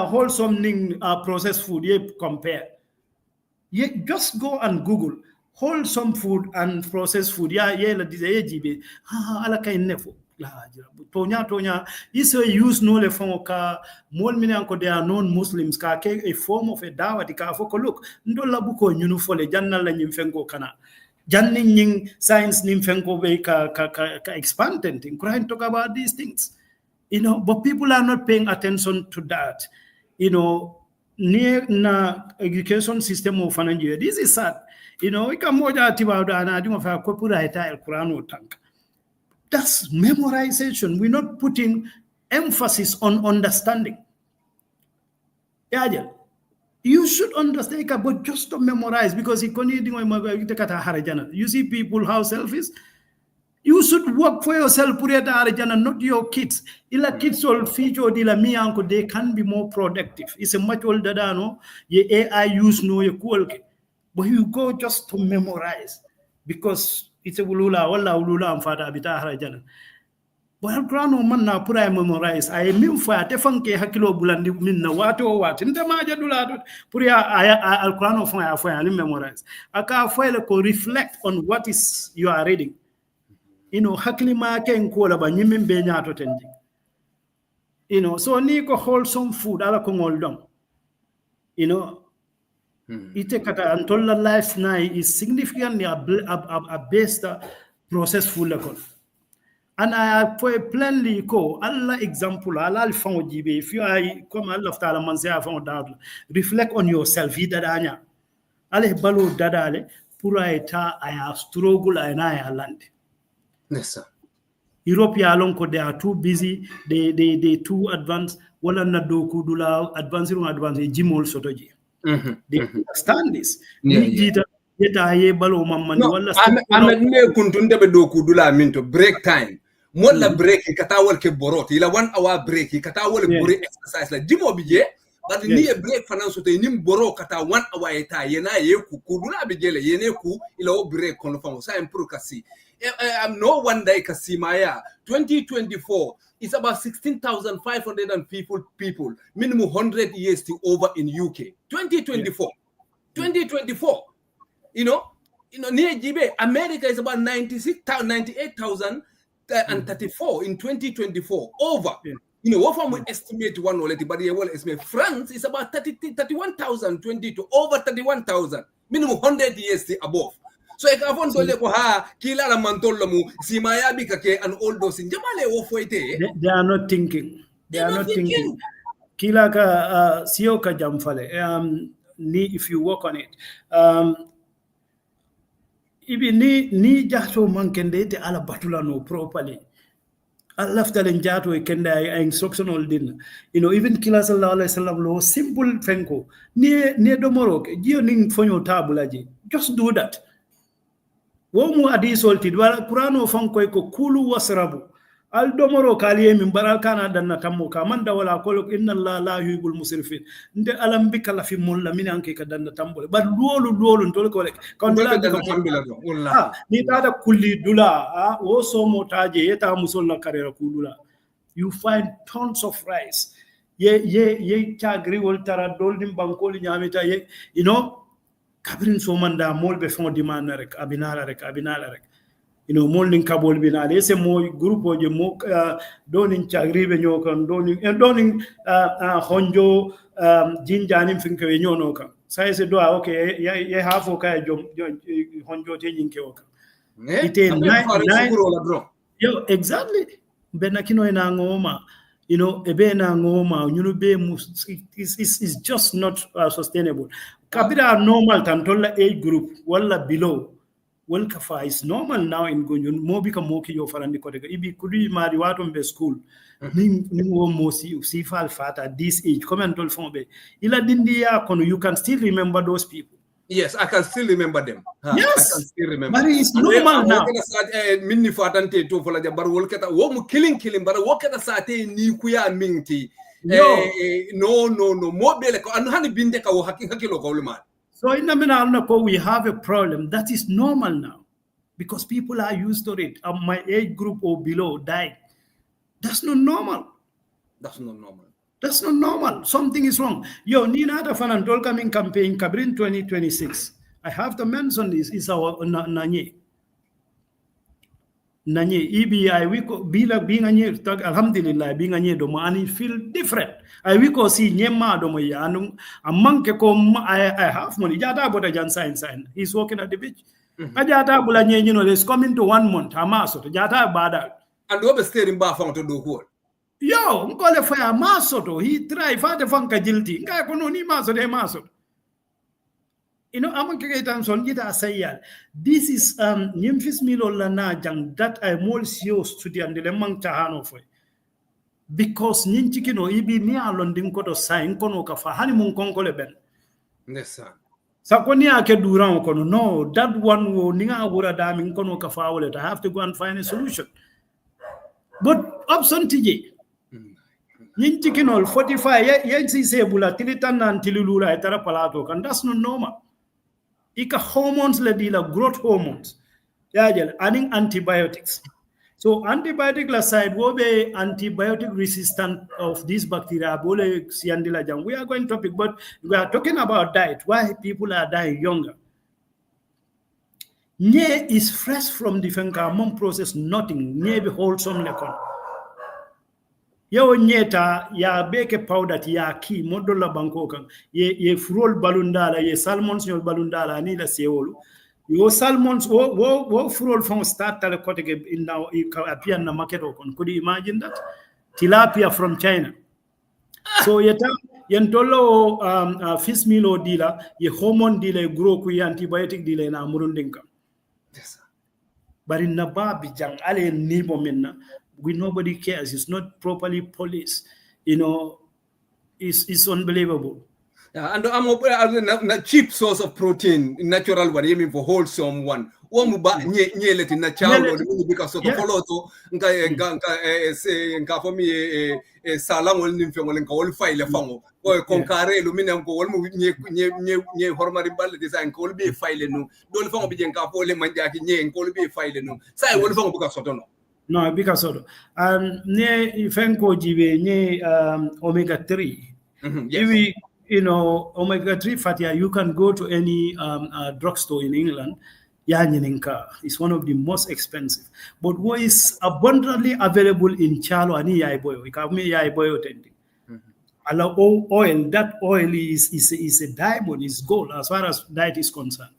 Speaker 2: wholesome processed food, you compare. You just go and Google wholesome food and processed food ya la dize jibe ala kay nefo la tonya iso use no le fon ka mol minanko they are non muslims ka ke a form of a dawati ka fo ko look ndo labu ko nyunu fole jannal la nyim fengo kana janni nying science nim fengo be ka expanded in trying to talk about these things, but people are not paying attention to that, near na education system of Nigeria. This is sad. We can moja atiba na adimo fa kopura eta el Quran tank. That's memorization. We're not putting emphasis on understanding. Yeah, you should understand, but just to memorize, because you see people how selfish. You should work for yourself, not your kids. Ila kids will feature they can be more productive. It's a much older than AI use no but you go just to memorize because it's a ulula and father abita harajana. But grano man na pura memorize. I mean for a tefanke hakilo bulandi minna what in the maja dulado pura al grano for memorize. Aka file ko reflect on what is you are reading. Hakili ma ken ko la ba nyimin be nyaato tenji. So ni ko wholesome food ala ko ngoldom. Ite kata antolla life na is significantly a based processed food lekon. And I plainly ko Allah example Allah found jibe if you are come Allah taala man say found down reflect on yourself dadanya ale balu dadale pura eta I struggle and I land.
Speaker 1: Yes, sir.
Speaker 2: Europe ya long they are too busy, they too advanced. Wala na doku dula advance jimol sotoji. They understand this.
Speaker 1: Ahmed me kuntunde be doku dula minto break time. Mola break kata wal ke borot ila 1 hour break kata wal buri exercise la jimo bije but ni break finance to nim boro kata 1 hour eta yena yeku kudula bijele yene ku ila o break kono famo sa impro kasi. I'm no one day Kasimaya. 2024 is about 16,500 people, minimum 100 years to over in UK. 2024, 2024. Near GB, America is about 98,034 in 2024 over. What from we estimate one already, but the well estimate France is about 31,020 to over 31,000, minimum 100 years to above. So if I want to let kila la mantolomu simaya bikake and all those things.
Speaker 2: They are not thinking. They are not thinking. Kila ka sio ka jamfale. If you work on it. Even ni jato mankende te ala batula no properly. After the jato kenda instructional din. Even kila sallallahu alaihi wasallam lo simple fenko. Ni domoro gio ning fonyo tabulaji. Just do that. Womu adisolti wala Qur'ano fankoy ko kulu wasrabu al domoro kaliye min barakana danna tammo ka manda wala ko inna Allah la yuhibbul musrifin nde alam bika la fi mulla min anke ka danna tambole ba lolu tol ko lek kon dala danna tambila do wallahi ni tada kulli dula wo so motaje yeta musolla karera kulula you find tons of rice ye chagri wol tara doldim bankoli nyamita kabrin so manda molbe fon dimana rek abinala rek molding kabol binale ese mo groupe je mo donin chagribe nyokan donin honjo jinjani finke nyono kan sai se do okay ye hafo ka honjo te nyinke oka ite yo exactly benakino ina ngoma ebe na ngoma be is just not sustainable. Kabira normal tantola age group wala below kafa is normal now in Gonyon mo bika moki yo farandi ko daga ibi kudi mari wato be school ni wo mo si fal fata this age comment tol fon be ila dindi ya kono you can still remember those people.
Speaker 1: Yes, I can still remember them.
Speaker 2: Yes,
Speaker 1: I can still remember.
Speaker 2: But it's normal now.
Speaker 1: Minni fatante to fola jabar wolketa wo mu killing bara woketa sate ni kuya minti. No mo bele ko anu hani binde ka wo hakilo ko ulma.
Speaker 2: So in the we have a problem that is normal now because people are used to it. My age group or below died. That's not normal.
Speaker 1: That's not normal.
Speaker 2: That's not normal. Something is wrong. Yo, Nina Fanantol coming campaign, Kabrin 2026. I have to mention this, is our Nanye. Nanye, EBI, we ko bila being a year, alhamdulillah, being a year domo, and it feel different. I we ko see Nyema domo yanum, a monkey come, I have money, Jada but a Jan sign. He's walking at the beach. Ajata Bulanye, you know, is coming to 1 month, Hamaso, Jata Bada.
Speaker 1: And we stay in Bafang to do what?
Speaker 2: Yo, Mkole for a masoto, he try Father Funka guilty. Ngakononi maso de maso. You know, I'm going to say, this is Nyemfis Milo Lana Jang that I most used to the Andelemang Tahano for. Because Ninchikino, Ibi Mia London Koto sign Konoka for honeymoon concoleben.
Speaker 1: Yes, sir.
Speaker 2: Sakonia Keduran Kono, no, that one will Ninga Wura Dam in Konoka Fowlet. I have to go and find a solution. But absentee. Ninchikino 45, Yansi Sebula, Tilitan and Tilulura, Etara Palato, and that's not normal. Ika hormones la dila growth hormones yajel aning antibiotics. So antibiotic la side wobe antibiotic resistant of this bacteria bole siandila jam. We are going topic, but we are talking about diet, why people are dying younger. Nye is fresh from the fencamon process, nothing. Nye be wholesome lekon. Yo nyeta ya beke powder ya ki modola banko kan ye frol balundala ye salmons nyol balundala ni la seolu yo salmons wo frol from start tale kote ke in now appear na market okon. Could you imagine that? Tilapia from China. So yeta yentolo fish meal dealer ye hormone dealer grow ku antibiotic dealer na murundinka. Yes. But in nababi jang ale nibo minna nobody cares. It's not properly policed. You know, it's unbelievable.
Speaker 1: Yeah, and I'm a cheap source of protein, natural one, aiming for wholesome one. Nyeleti na chalo because of follow to nka for me salang wol nim fengol nka wol file fango o konkare lumina ko wol mu nye hormari balle design ko wol be file no dol fango bi nka fo le manjaki nye ko wol be file no sai wol fango buka soto no.
Speaker 2: No, because of ne fenko jibe ne omega-3. Yes. You know, omega-3 fatty, you can go to any drugstore in England. It's one of the most expensive. But what is abundantly available in Chalo and Yaiboyo? Oil, that oil is a diamond, is gold as far as diet is concerned.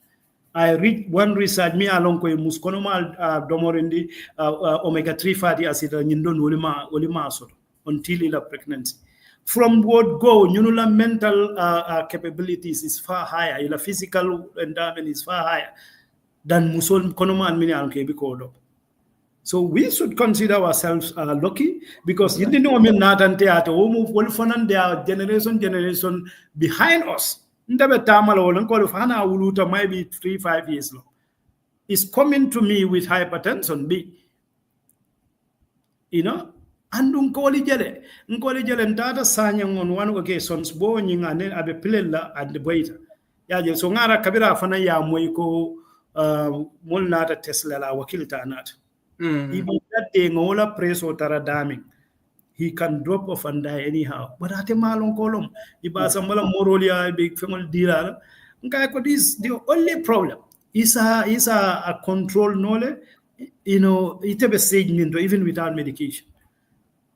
Speaker 2: I read one research me along with musconomal domorendi omega-3 fatty acid nyindon olima sort until in pregnancy. From what go, nunula mental capabilities is far higher. Ila physical endowment is far higher than musol konoma and mini alkebi. So we should consider ourselves lucky because you didn't know me not and theater their generation behind us. Maybe 3-5 years long. Is coming to me with hypertension. You know, and unkoli jele ndata sanyang on one occasion bo nyinga ne abe pilela and the waiter. Ya je so ngara kabira fana ya moiko mulnata Tesla la wakilta anat. Even that day ngola press or taradaming. He can drop off and die anyhow. But at a malon column, Ibasambala Morolia, big family dealer. This the only problem is a control knowledge, you know, it have a segment even without medication.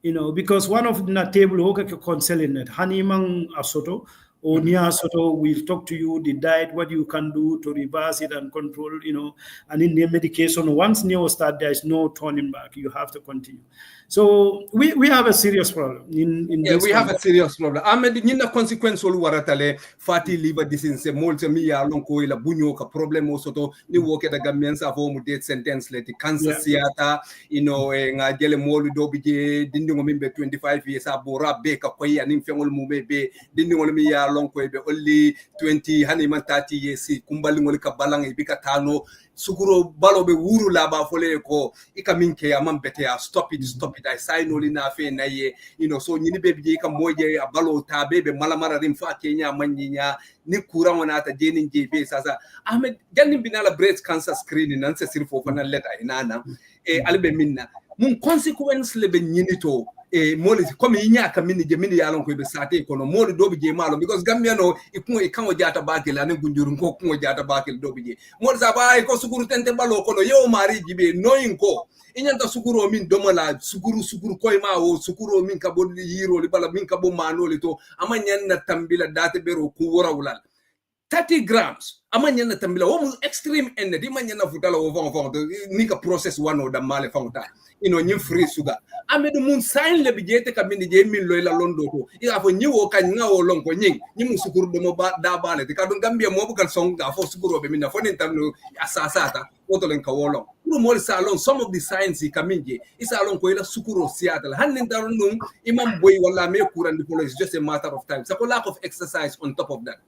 Speaker 2: You know, because one of the table okay counseling it, Hanimang Asoto or Nia Soto will talk to you the diet, what you can do to reverse it and control, you know, and in the medication, once Neo start, there is no turning back. You have to continue. So we have a serious problem.
Speaker 1: We have a serious problem. Ahmed, the consequence of waratale fatty liver disease, multi-media long coil, bunyo ka problem also to ni work at the government's of home death sentence, let the cancer theater, you know, nga jele molu dobije, dinding mimbe 25 years abora beka kwai and infamol mumebe, dinding me ya long coil only 20 haniman 30 years, kumbalingoli ka balang ibika tano. Suguro balo be wuru laba fole ko ikaminke amam bete stop it I sign only na fe na ye you know so nyini bebi ka moje balo ta bebe malamara rim fa kenya manyinya ni kura wana ata jenin jebe sasa Ahmed jannim binala breast cancer screening nanse sirfo fana leta inana albe minna mun consequence le be nyini to moli comme inyaka mini je mini yalon ko be sate kono moli dobi je malo because gambia no ikun ikan jata bakel anen gunjurun ko kun jata bakel dobi je moli sa ba ko sukuru tente balo kono yo mari jibe noyin ko inyanta sukuru min domala sukuru koy ma o sukuru min ka bo yiro li bala min ka bo manoli to amanyan na tambila date bero ku wora wulal 30 grams amanya na tambila wo extreme end di manya na futala wo vong ni ka process wano da male fangta nyim free sugar amedu mun sign le bijete ka mini je min loyla londo to ila fo nyiwo kan ngawo lon ko nying nyim sukuru do mo ba da bale de ka don gambia mo bu kal song ga fo sukuru be minna fo nin tamno asasata woto len ka wolon pour mo salon some of the science ka minje isalon ko ila sukuru siatal hanin taron dum imam boy wala me kuran di police just a matter of time so lack of exercise on top of that.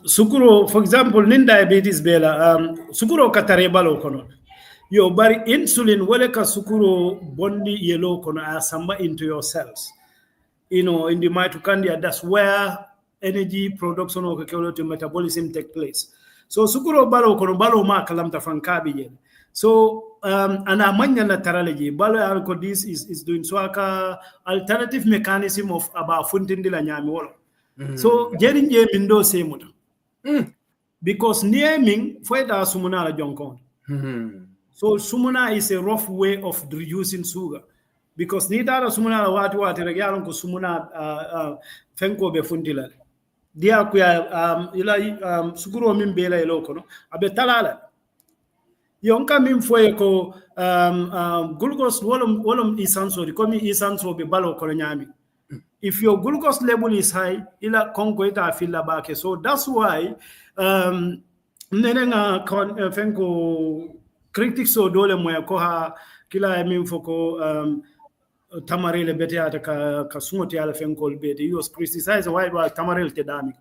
Speaker 2: Sukuro, for example, nin diabetes bela, sukuro katare balo kono. Yo bari insulin wale ka sukuro bondi yellow kono asamba into your cells. In the mitochondria, that's where energy production of metabolism take place. So sukuro balo kono balo ma kalamta fankabi yen. So ana manya na taraleji balo alko this is doing so aka alternative mechanism of about funtindila nyami wolo. So jering je mindo semuta because naming foida sumuna la jonkon. So sumuna is a rough way of reducing sugar because ni dara sumuna la watu regalon ko sumuna fenko be fundila dia kuya ila suguro min bela eloko no abe talala yonka min foye ko glucose wolum isanso komi isanso be balo ko nyami. If your glucose level is high, ila konko ita fila bake. So that's why nenenga fenko critics so dole moya koha kila min foko tamarele bete ata ka sungoti ala fenko bete. He was criticized why tamarele tedami.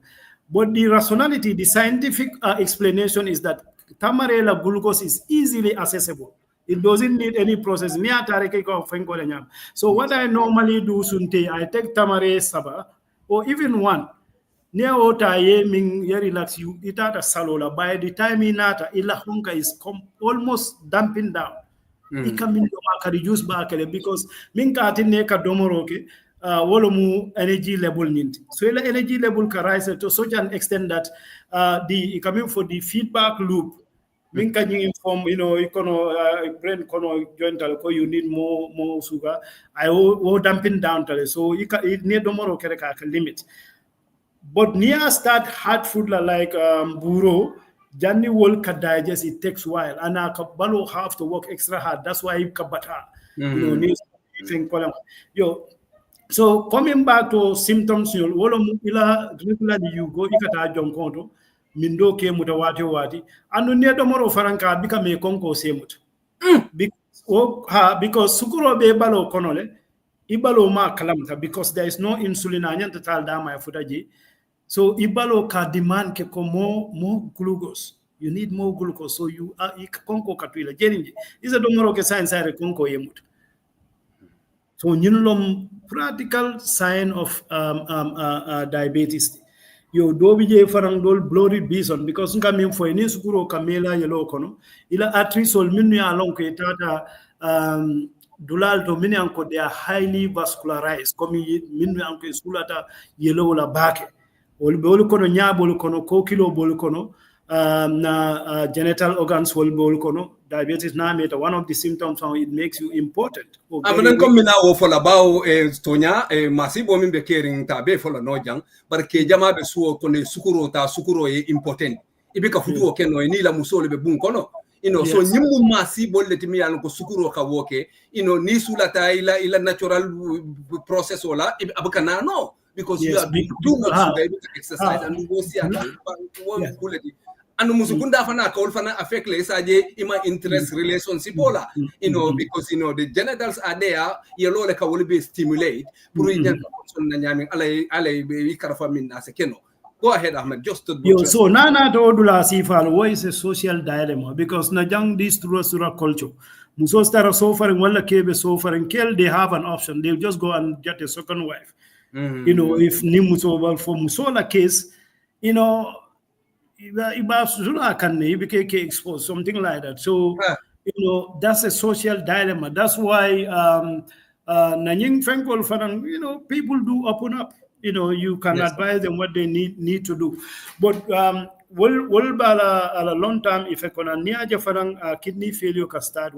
Speaker 2: But the rationality, the scientific explanation is that tamarele glucose is easily accessible. It doesn't need any process. So what I normally do sunte, I take tamare saba or even one. Near water ming relax you it at a salola. By the time inata ila hunka is almost dumping down. It can be reduce back because minka atineka domoroke wolomu energy level nint. So ila energy level can rise to such an extent that the coming for the feedback loop. Minka inform, brain kono joint you need more sugar. I will dumping down tale. So it need more kereka limit. But near start hard food like buro, Jani will digest, it takes a while. And balo have to work extra hard. That's why kabata. So coming back to symptoms, regularly you go ikata jonkonto. Mindo ke mutawati wati anu ne domoro faranka bika me konko semut because sukuro be balo konole ibalo ma kalamta because there is no insulin anyanta tal dama futaji so ibalo ka demand ke ko more glucose you need more glucose so you konko katwila jerinje is a domoro ke science are konko yemut so nyunulom practical sign of diabetes yo dobi je farang dol bloated bison because nga min fo ni sukuro kamela yelo kono ila arterisol minu ya lon ko tata dulal to min anko they are highly vascularized komi minu anko sulata yelo la bake bol kono nyabol kono ko kilo bol kono na genital organs will bol kono diabetes na meta one of the symptoms how it makes you important
Speaker 1: amanan ko mina wo fola bawo tonya masibo min be kering ta be fola no jang barke jama be suwo ko ne sukuro e important ibika futu o keno ni la musole be bun kono so nyimmu masibo leti mi yalon ko sukuro ka woke ni sulata ila natural process wala abaka no because you are doing too much exercise and you go see and musukunda fana ka fana affect le saje ima interest relationship ola because the genitals are there yellow le ka will be stimulate pour na nyami alay be karfa min na se keno. Go ahead, Ahmed. Just to
Speaker 2: so nana to odula sifal what is a social dilemma because na jang this sura culture muso start suffering wala kebe suffering kill they have an option they'll just go and get a second wife if ni muso for musola case iba can be exposed something like that so You know, that's a social dilemma. That's why Nanying Fenkol Fanang, you know, people do open up. You know, you can advise them what they need to do. But will a long term effect on a near kidney failure can start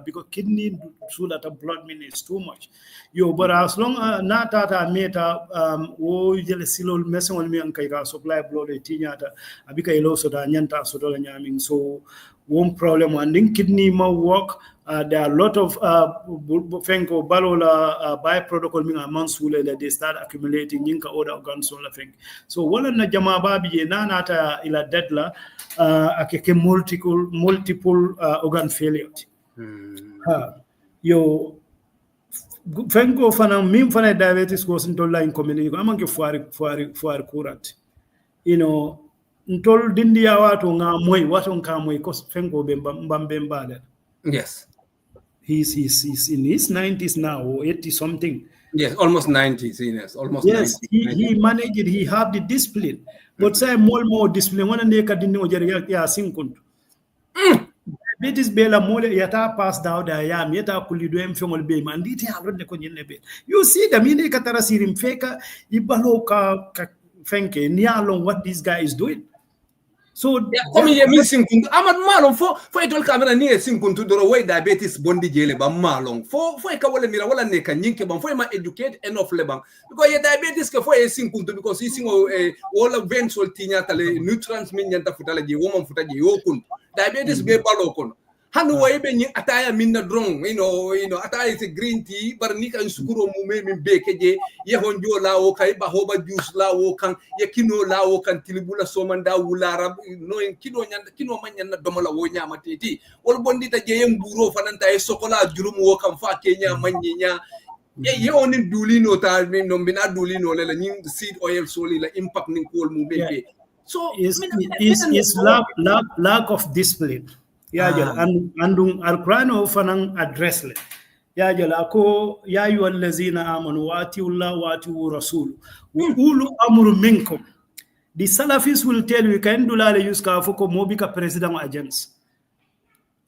Speaker 2: because kidney so that the blood mean is too much. Yo, but as long as not that meta jele silol messing on me and kaika supply blood tinyata abika ilo so da nyanta so dola nyaming. So one problem and then kidney more work. There are a lot of fenko balola byproduct mean amounts that they start accumulating in other organs so so one na jama babi na nata ila deadla akeke multiple organ failure yo fenko fana mim fana diabetes goes into line community amanke fuari current you know ntol dindia watu nga moy watu nga moy ko fenko be mbambemba.
Speaker 1: Yes.
Speaker 2: He's in his 90s now, or 80 something.
Speaker 1: Yes, almost 90s. Yes, almost.
Speaker 2: Yes,
Speaker 1: 90.
Speaker 2: he managed it. He have the discipline. But say more discipline. One day kadini ojeri ya sinkun. Diabetes bela mole yata pass down da yam yata kulido mfengol be man diti alrodne ko nyenne be. You see the mine katara sirim feka ibalo ka fenke ni along what this guy is doing. So
Speaker 1: come here missing Ahmed malong for itol kamera ni sinkun to do way diabetes bondi jele ba malong for ka wala mira wala ne ka nyinke ban for ma educate enough le ban because ye diabetes ke for sinkun to because singo wala vein sol tinya tale nutrients min nyanta futala je woman futaje yokun diabetes be balo kon hanu way be nyi ataya minna drong you know ataya is green tea bar ni kan sukuro mu me min be keje ye honjo lawo kay ba hoba juice lawo kan ye kino lawo kan tilibula somanda wularab no en kino man nyanda domola wo nyama teti wol bondi ta je yem buro fananta e sokola jurum wo kan fa kenya manyenya ye onin dulino ta no bina dulino le nyi seed oil soli la impact nin ko mu be so
Speaker 2: is lack of discipline. Andung Al-Qur'an fanang address le. Ako ya ayyuhallazina amanu wa atiullah wa atiu rasul wa ulu amru minkum. The Salafis will tell you can do la use ka foko mobika president agents.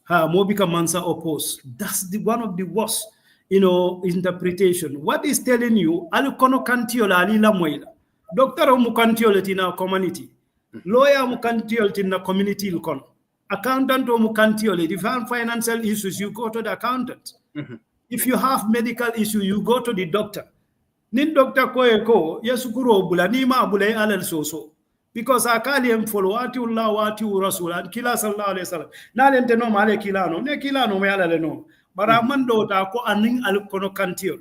Speaker 2: Mobika mansa oppose. That's one of the worst, interpretation. What is telling you alukono kantiola alila moila. Doctor mu kantiola tina community. Lawyer mu kantiola tina community ilkono. Accountant or mukantiole. If you have financial issues, you go to the accountant. If you have medical issues, you go to the doctor. Nin doctor ko yasukuro bula ni ma bula alal soso. Because akali em follow atiullah wa atiu rasul and kila sallallahu alaihi wasallam. Na lente no male kilano, ne kilano me alale no. Bara mando ta ko anin al kono kantiol.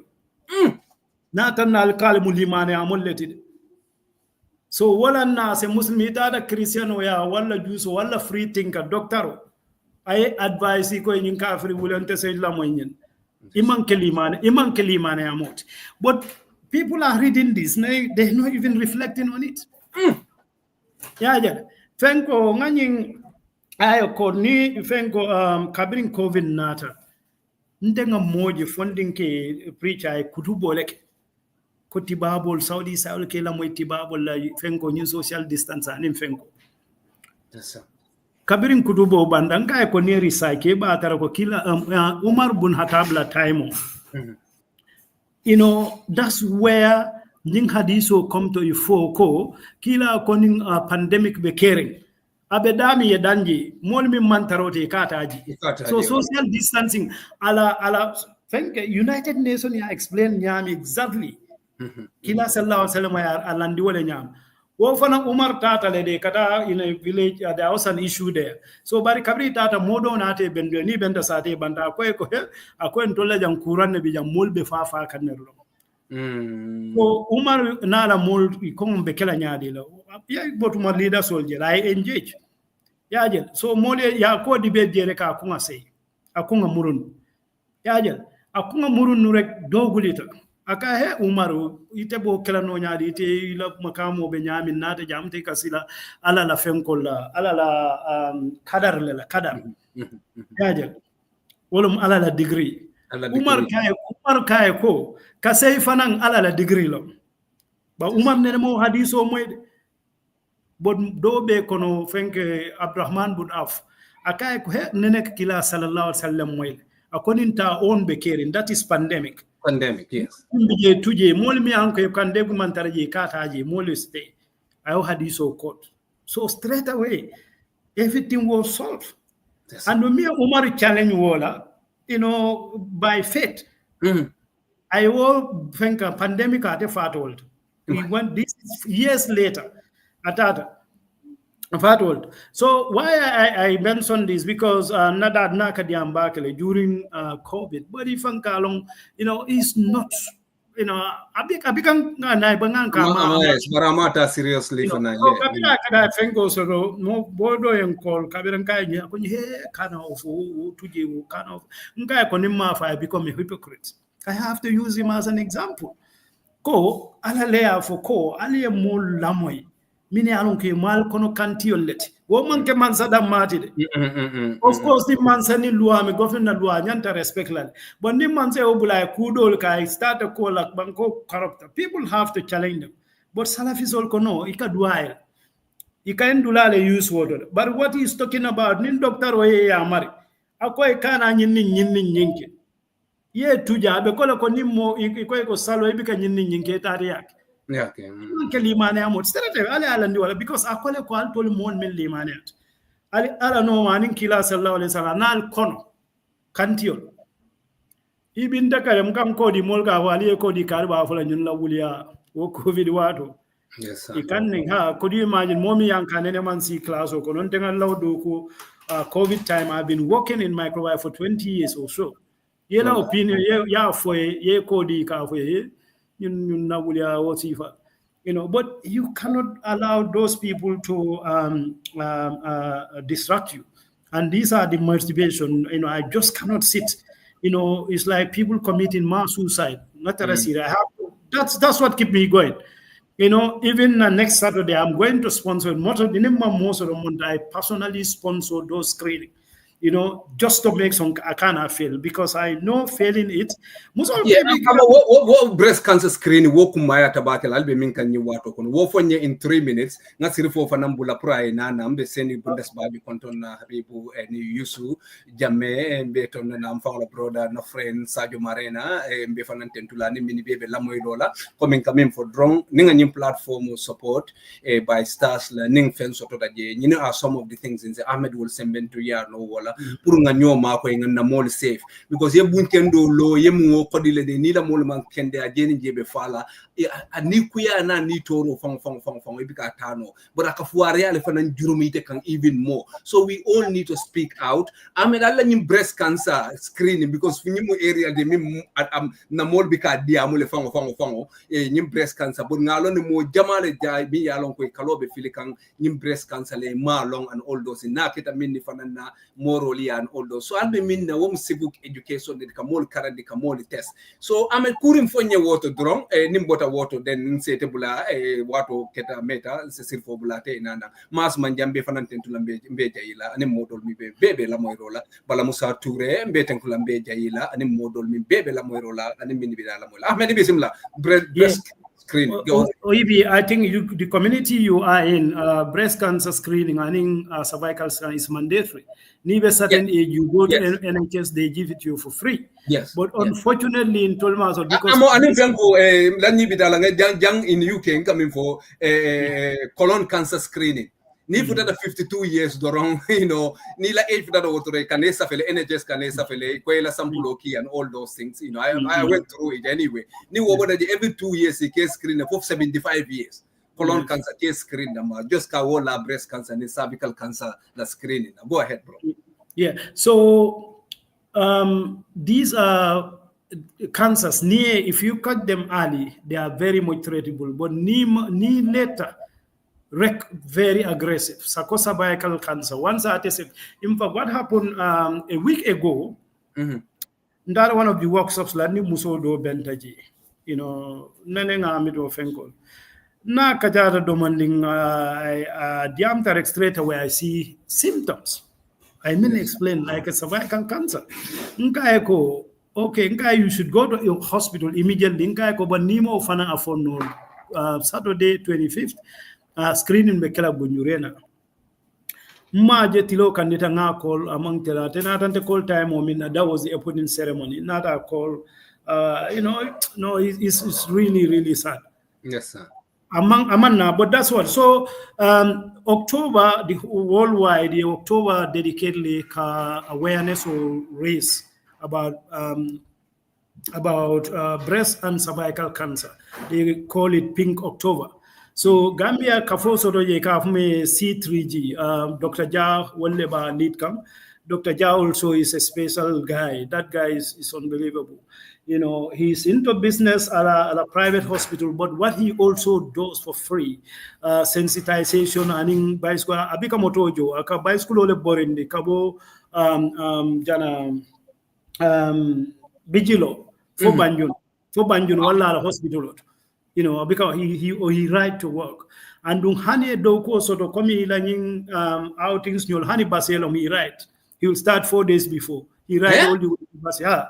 Speaker 2: Na tan al kalimu limane amolletide. So wala na se Muslim ita da Christian ya wala juice wala free thinker doctor ay advice ko yin kafiri wulante say la moyen iman kelimane amot. But people are reading this, they're not even reflecting on it. Fenko nganying ayo ko ni fenko kabirin COVID nata ndenga moje funding ke preacher ay kutuboleke ko tibabol Saudi ke la moy tibabol la fenko ni social distance anim fenko kabirin kutubo bandanga ko ni risake ba tara ko kila Umar bin Khattab la time. That's where ning hadiso come to ifoko kila koning pandemic be caring abedami ye danji mol mi mantarote kataji. So social distancing ala think United Nations ya explain nyam exactly kila sallallahu alaihi wasallam ya alandi wala nyam wo fana Umar tata le de kata in a village there was an issue there, so bari kabri tata modo na te bendo ni benda sate banda ko ntola jang kuran ne bi jam molbe fa kanero. So Umar na la mol ko be kala nyaade la ya botuma leader soldier I engage ya jel so mole ya ko di be jere ka ko ngase akunga murun ya jel akunga murun rek dogulita aka he Umaru ite bo kala no nyaade ite la makamo be nyami nata jamte kasila ala la fenkola ala la kadar la kadar ya jel wolum ala la degree Umar kay ko kasay fanan ala la degree lo ba Umar ne mo hadiso moy bod do be kono fenke Abdurrahman bin Auf Akai ko he nenek kila sallallahu alaihi wasallam moyle. According to our own bekerin, that is pandemic.
Speaker 1: Pandemic, yes.
Speaker 2: Tuje mol mi anko e kande gu mantaraje kataje mol stay. I had this so called. So straight away, everything was solved. Yes. And me Umar challenge wala, by faith. I will think a pandemic at a fat old. We went this years later at that. So why I mentioned this because Nadad Nakadiam Bakele during COVID, but if Kalong, is not, I become
Speaker 1: Baramata seriously for now.
Speaker 2: So Kabila kada fengo so no bodo and call Kabiran Kaya when you kind of to kind of Nkai Konima I become a hypocrite. I have to use him as an example. Ko alalea for ko alia mol lamoy. Mini alonke mal kono kantioleti. Woman ke mansada matide. Of course, the mansani lua me governor lua nyanta respect land. But the manse obula kudo kai start a call like banko corrupt. People have to challenge them. But Salafis all kono ika duail. Ika endulale use water. But what he's talking about, nin doctor waye ya mari. Ako ikana nyinki. Ye tuja abe kola ko nimmo iko salo ibika nyinki tari yake.
Speaker 1: Yeah, okay.
Speaker 2: Because I call it called mon min limanet. I know one in Kila Sallah Nal Kono Cantio. Ibin Dakarem come Cody Molga, Wali Cody Carba for Nula Wulia, or COVID Wato.
Speaker 1: Yes,
Speaker 2: You can't have, could you imagine Mommy and Kaneman C class or Konontenga Laudoku COVID time? I've been working in microbiology for 20 years or so. Yena opinion, ya for ye Cody Carway. But you cannot allow those people to distract you. And these are the motivation. I just cannot sit. It's like people committing mass suicide. Not that's what keeps me going. Even next Saturday, I'm going to sponsor I personally sponsor those screening. Just to make some I cannot fail because I know failing it.
Speaker 1: What breast cancer screening wo kumaya tabakel albe minka ni wato kono wo fonye in 3 minutes nga sirifo fa nambula pray na nambe seni bundes babi konton na habibu ni yusu jamme mbe ton na mfawla broda na friend Sadio Marena mbe fananten tulani mini bebe lamoy lola coming kamem for drone ninga nyim platform support by stars la ning fen soto daje are some of the things in the Ahmed will send to ya no wala pour nga nyoma ko nga mol safe because ye buntendo lo ye mu ko dile de ni la mol man kende a jeni jebe fala ani kuya na ni toro fong e bika tano but akafuare ale fanan jurumi te kan even more. So we all need to speak out. Amen alla nyim breast cancer screening because fi nyimu area de mim na mol bika dia mole fango nyim breast cancer but ngalo ne mo jamale jay bi yalon ko kalobe filikan nyim breast cancer le ma long and all those na kita minni fanan na morally and all those. So albe minna wom civic education de kamol karandi kamol test. So amen kurim fonye water drong nimbota water then sete bula wato keta meta se sirfo bula te nanda mas manjambe fanan tentulambe mbe jayila ani modol mi bebe la moyrola bala Musa Touré mbe tenkulambe jayila ani modol mi bebe la moyrola ani minni bi la moyla Ahmed bismillah breast screening.
Speaker 2: Oibi, I think the community you are in, breast cancer screening, I think cervical scan is mandatory. Neither certain age you go to NHS, they give it to you for free.
Speaker 1: Yes.
Speaker 2: But unfortunately, in Tolmas, because
Speaker 1: young in UK coming for colon cancer screening. Ni futa da 52 years dorong, ni la age futa da wotore kanesa fele NHS kanesa fele kwela sambuloki and all those things. I went through it anyway. Ni woboda every 2 years he case screen for 75 years. Colon cancer case screen just kawola breast cancer and cervical cancer the screening. Go ahead, bro.
Speaker 2: Yeah. So these are cancers. If you cut them early, they are very much treatable. But ni later. Very aggressive. Cervical cancer. Once I tested, in fact, what happened a week ago, that one of the workshops, Lani Musodo Bentaji, Nanenga Mido Fenkol. Na Kajada demanding diameter straight away, I see symptoms. I mean, explain like a cervical cancer. Nkaeko, okay, Nka, you should go to your hospital immediately. Nkaeko, but Nimo Fana Afono, Saturday 25th. Screening Bekela Bunyurena. Maje tilo kandita nga call among tela tenatante call time or that was the opening ceremony, not a call. No, it's really, really sad.
Speaker 1: Yes, sir.
Speaker 2: But that's what. So October, the worldwide, the October dedicated awareness or raise about breast and cervical cancer. They call it Pink October. So Gambia kafoso doje kafume C3G. Dr. Ja Walleba lead come. Dr. Ja also is a special guy. That guy is unbelievable. He's into business at a private hospital, but what he also does for free, sensitization and in bicycle, abika motojo, aka bicycle ole borindi, kabo jana Bijilo for Banjun wala hospital. Because he right to work. And Hani doko soto komi ilanging outings nyol Hani baselom he right. He will start 4 days before. He right all the way to Basia.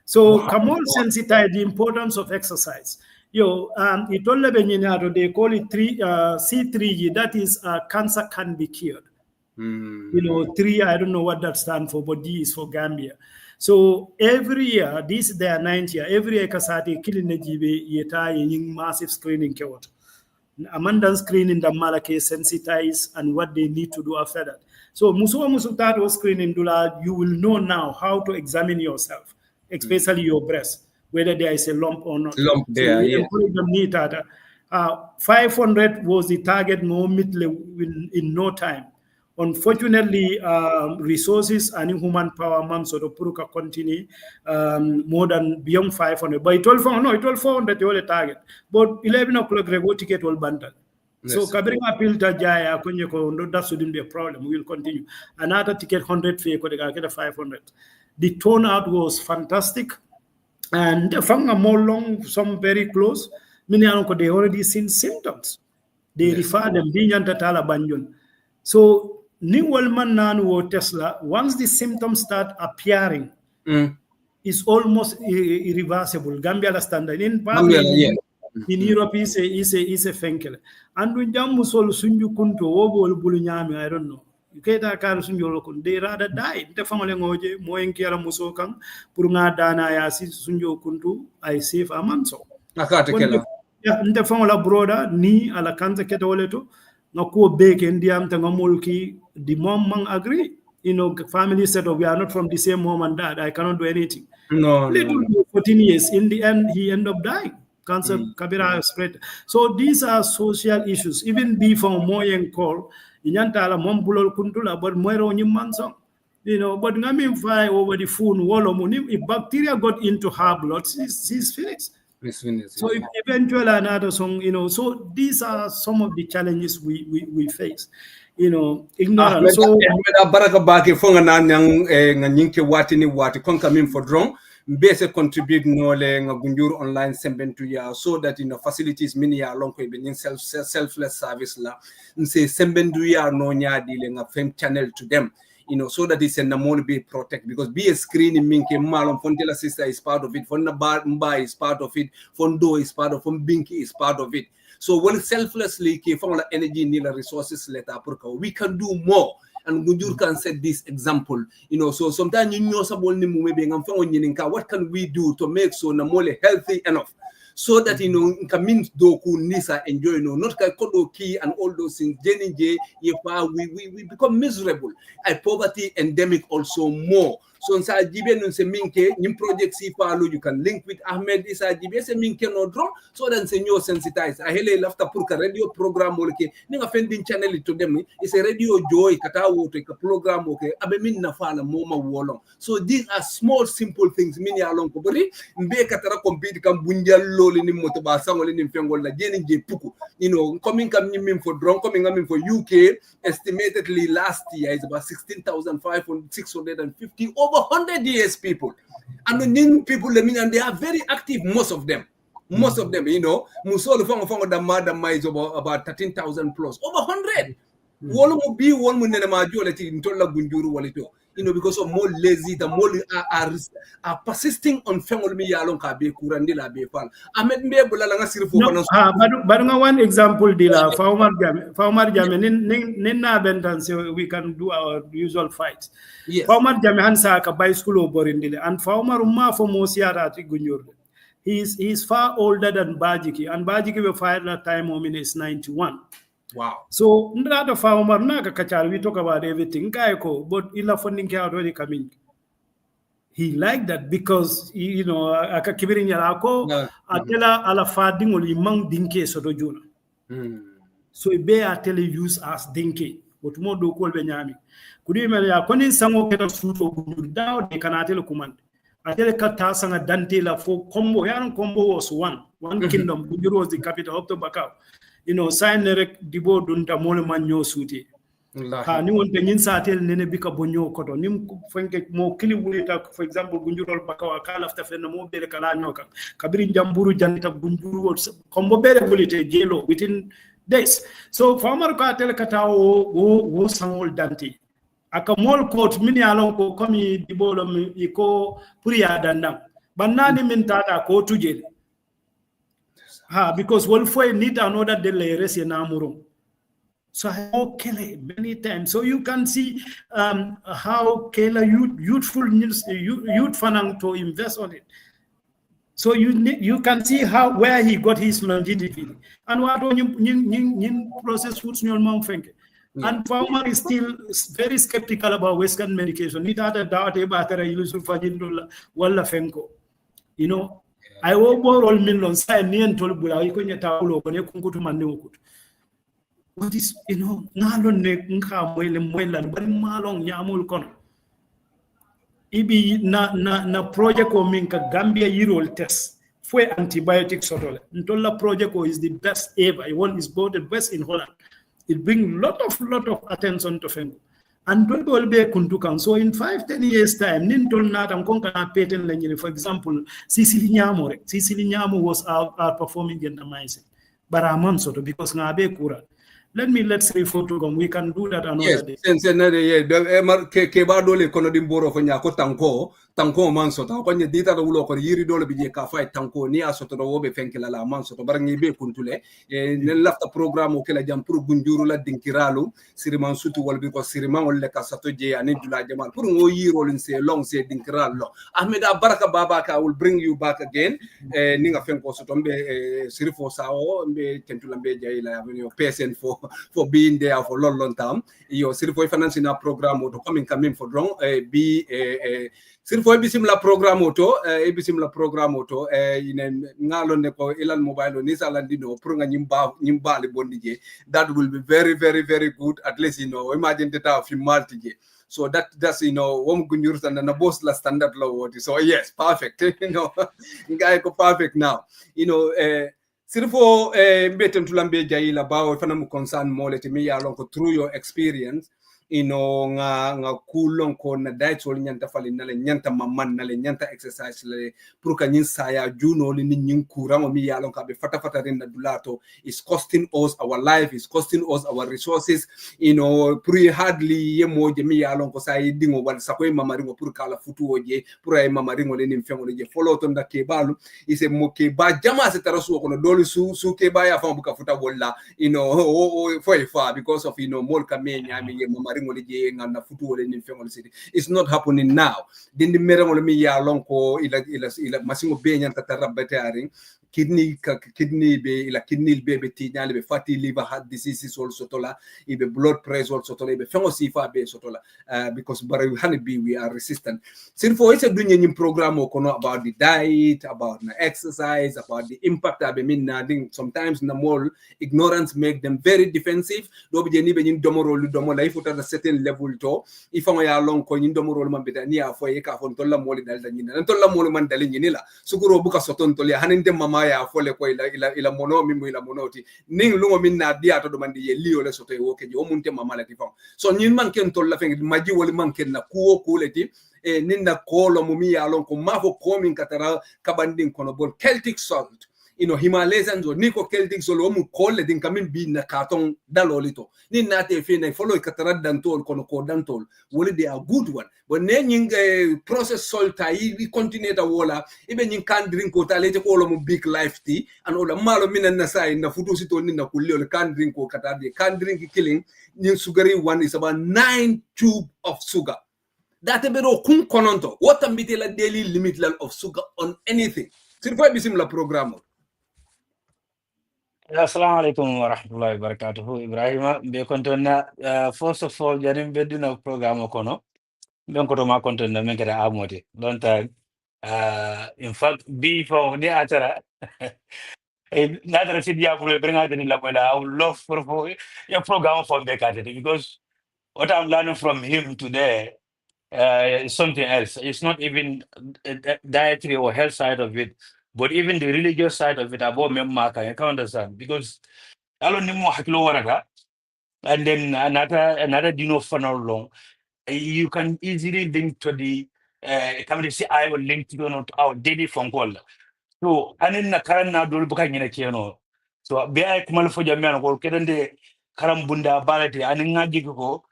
Speaker 2: So Kamal sensitized the importance of exercise. It only they call it C3G, that is cancer can be cured. 3, I don't know what that stands for, but D is for Gambia. So every year, this is their 9th year, every year kasati killing jibe yeta yin massive screening kewot. Amanda screening the malake sensitize and what they need to do after that. So musutato screening dula, you will know now how to examine yourself, especially your breast, whether there is a lump or not.
Speaker 1: Lump there,
Speaker 2: so yeah. 500 was the target in no time. Unfortunately, resources and human power man sort of puruka continue more than beyond 500. But it all 400 the only target. But 11 o'clock rego ticket will bundle. Yes. So Kabringa appeal to Jaya Konyako, that shouldn't be a problem. We will continue. Another ticket 100 fee, get 500. The turnout was fantastic. And from a more long, some very close, many they already seen symptoms. They refer them being Tatala Banjun. So New Wellman Nanu Tesla, once the symptoms start appearing, it's almost irreversible. Gambia standard in Europe is a fenkel. And when Jamusol Sunju Kunto Obo Bulunyami, I don't know. You can't sunjo they rather die. The family ngoje moen kiara musokang purunga dana ya si sunjo kuntu I save a manso. Yeah, the family brother ni ala kanza ketoleto. Nako bake ndiam tangamulki the mom man agree. Family said, we are not from the same mom and dad. I cannot do anything. No. 14 years. In the end, he ended up dying. Cancer kabira spread. So these are social issues. Even before Moyen call, inyantala mom bulol kuntula, but moero nyumanso. But ngamin fly over the phone wall if bacteria got into her blood, she's finished. So eventually another song, so these are some of the challenges we face. Ignorance. So
Speaker 1: baraka baki fonga na nganyinke wati konka for drone base contribute nole ngagunjur online sembentu ya so that facilities mini ya long ko be selfless service la nse sembendu ya no nya dile nga fem channel to them. So that it's a namon be protect because be a screening minke malon fontela sister is part of it, fonna mba is part of it, fondo is part of it, binki is part of it. So when selflessly ke fonla energy nila resources leta purka, we can do more. And Gunjur can set this example, so sometimes you know somebody what can we do to make so namole healthy enough? So that means doku nisa enjoy not kodo key and all those things. We become miserable. Poverty endemic also more. So nsa jibe nun se minke nim project si palu you can link with Ahmed isa jibe se minke no draw so then se nyo sensitize a hele lafta purka radio program molke ninga fending channel to them is a radio joy kata woto ka program okay abe min na fala moma wolong. So these are small simple things mini along ko bari mbe katara compete kam bunjal loli nim moto ba sangol nim fengol la jeni je puku coming kam nim for drone coming am for UK estimatedly last year is about 16,650 over 100 years people, and the new people and they are very active. Most of them, Musolo fongo the madam is about 13,000 plus over 100. Wolu bi wolu nene majority in tola gunjuru walito. because of more lazy, the more are persisting on family me yalon ka be kurandi la be fal. Ahmed me bulala nga sirfo
Speaker 2: no, but one example dila Faumar Jame ninna bentan so we can do our usual fights.
Speaker 1: Yes.
Speaker 2: Faumar Jame hansa ka by school borindile and Faumar ma for mosiara ti gunjur. He's far older than Bajiki, and Bajiki we fired that time is 91.
Speaker 1: Wow.
Speaker 2: So Ndrada Faumar Naka Kachar, we talk about everything, Gaiko, but ila funding care already coming. He liked that because aka kibirin yarako atela ala fading oli mang dinke soto juna. So be atele use as dinke. But mo do ko be nyami. Kudi me ya konin sango keto suto gundur daw de kanatele command. Atele kata sanga dante la fo combo yaron combo was one kingdom. Gundur was the capital of Bakau. Sign rek dibo dunta mole manyo suti. Ha ni won penin satel nene bika bonyo koto nim fenke mo kili wulita for example gunjurol bakawa kala after fen mo bere kala nyoka kabiri jamburu janita gunjuru kombo bere wulite jelo within days. So farmer ka tel kata wo sangol danti aka mol court mini alon ko komi dibolo mi iko priya dandam banani min tata ko tujel because wol foi need another de le resi na muro. So I know Kele many times. So you can see how Kele youthful youth funding to invest on it. So you can see where he got his longevity. And what you process foods in your mouth. And Farmer is still very skeptical about Western medication. It had a doubt about the use of wala fenko. I will borrow millions. I need to bula ikonya taulo kone kunkutu maneukutu. What is ngalon ne nka mwela bari malong nyamul kono ibi na project ko minka Gambia Yirol test for antibiotic sotole ntolla project ko is the best ever. One is voted best in Holland. It brings lot of attention to Fengo and don't will be kuntukan. So in 5-10 years time nintol na tam konka na patent lenye. For example Sicily Nyamo was outperforming gentamicin but amon soto because ngabe kura. Let's refer to them. We can do that another day.
Speaker 1: Yes, keba dole kono dimboro ko nyako tanko manso ta ko nyedita do wulo ko yiri dole bije ka fay tanko ni asoto do wobe fenkela la manso to bar ngi be kuntule ne lafta programme o kala jam pour gunjuru la dinkiralu siriman sutu wal bi ko siriman wal ka sato je ani dula jamal pour ngo yiro lin se long se dinkiral lo Ahmed baraka babaka will bring you back again ni nga fenko soto mbe sirifo sao mbe tentula mbe jayila avenue PSN for being there for long time. Yo sirifo financing na programme to coming for drone be sirifo bisimla programme auto inen ngalon ko ilan mobile ni salandino pour nga nyimba le bondije. That will be very very very good. At least imagine data of multi. So that's wom gunjur and na boss la standard law. So yes, perfect. Guy ko perfect now. Sirfo mbeten tulambe jayila bawo fana mu concern moleti mi yalon ko through your experience nga kulon ko na diet wol nyanta fali na le nyanta mamman na le nyanta exercise le pour ka nyin saya juno li nyin kurango mi yalon ka be fata rin na dulato is costing us our life, is costing us our resources pre hardly yemo je mi yalon ko say dingo wal sa ko mamaringo pour kala futu oje pour ay mamaringo le nim fengo je follow to nda ke balu ise mo ke ba jama se tarasu ko no doli su ke ba ya fa buka futa bolla for far because of mol ka me nyami ye mamaringo it's not happening now. Dindi merengol mi ya lonko ila masingo be nyanta tarabataring kidney be ila kidney be tinyale be fatty liver heart diseases also tola ibe blood pressure also tola ibe fengo sifa be sotola because bara honeybee we are resistant. Sirfo is a dunya program kono about the diet, about the exercise, about the impact abe minna ding sometimes na mall ignorance make them very defensive do be ni be nyin domoro lu domola ifuta na certain level to ifamo ya long ko nyin domoro man be ni afo e ka fon tolla moli dal nyina tolla moli man dal nyina suguro buka soton tolia haninde mama ya fole ko ila mono mimbo ila monoti ning lungo minna dia to do mandi ye liyo le soto woke je o munte mama la tifon so nyin man ken tolla fengi maji woli man ken na kuo kuleti ninna kolo mumi ya lon ko mafo komin katara kabandin kono bon Celtic salt Himalayans or Nico Celtics or Omu Cole, then come in be na carton dalolito. Ni nate fina follow Catarad Dantol, Konoko Dantol. Well, they are good one. But then process salt, we continue to walla, even you can't drink water, let all of big life tea, and all the malamin and Nasa in the Futusito in the Kulio, can't drink water, they can't drink killing. New sugary one is about 9 tubes of sugar. That ebero kun kononto. What ambite la daily limit level of sugar on anything. Sirfa bisim la programme.
Speaker 3: Assalamu alaikum wa rahmatullahi wa barakatuhu. Ibrahima, be kontona first of all, jarim be duna programme kono. Be koto ma kontona men kera amoti. Don't in fact, be for the atara. Natara sidi ya kule bring out la bola. I would love for your program for Bekati because what I'm learning from him today is something else. It's not even dietary or health side of it, but even the religious side of it. About Memaka, I can't understand because alo ni mo hakilo waraka, and then another dino funnel long. You can easily link to the community. I will link to our daily phone call. So anin na karan na dole bukan yana keno. So be ay kumal fo jamian ko kedande karam bunda balati anin ngaji ko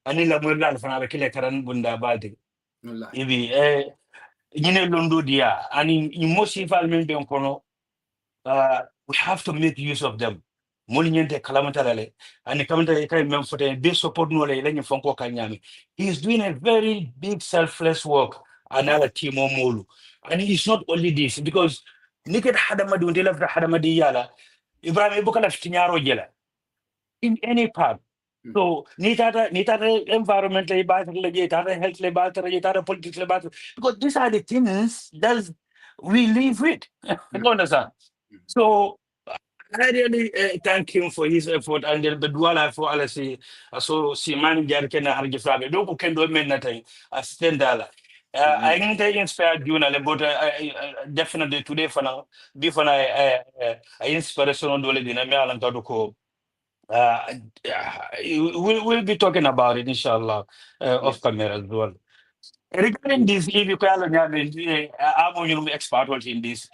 Speaker 3: anin la mo la fana be kile karan bunda balati. Ibi nyine londo dia anin imosi fal men be kono we have to make use of them. Molinyente kalamatale and kamata kai mem fote be support no le lenye fonko kanyami. He is doing a very big selfless work another team molu. And it's not only this because niket hadama do ndela hadama di yala Ibrahim bukala ftinyaro jela in any part. So nitata environment le ba tata health le ba tata politics le ba because these are the things that we live with. You understand? So I really thank him for his effort and then Bedwala for Alasi. So Simani Jarkena Hargifrabe. Don't can do nothing as $10. I think they inspired you, but definitely today for now, before I inspiration on Dole Dinamia and Tadoko. We'll be talking about it, inshallah, off camera as well. Regarding this, if you call on I'm expert in this,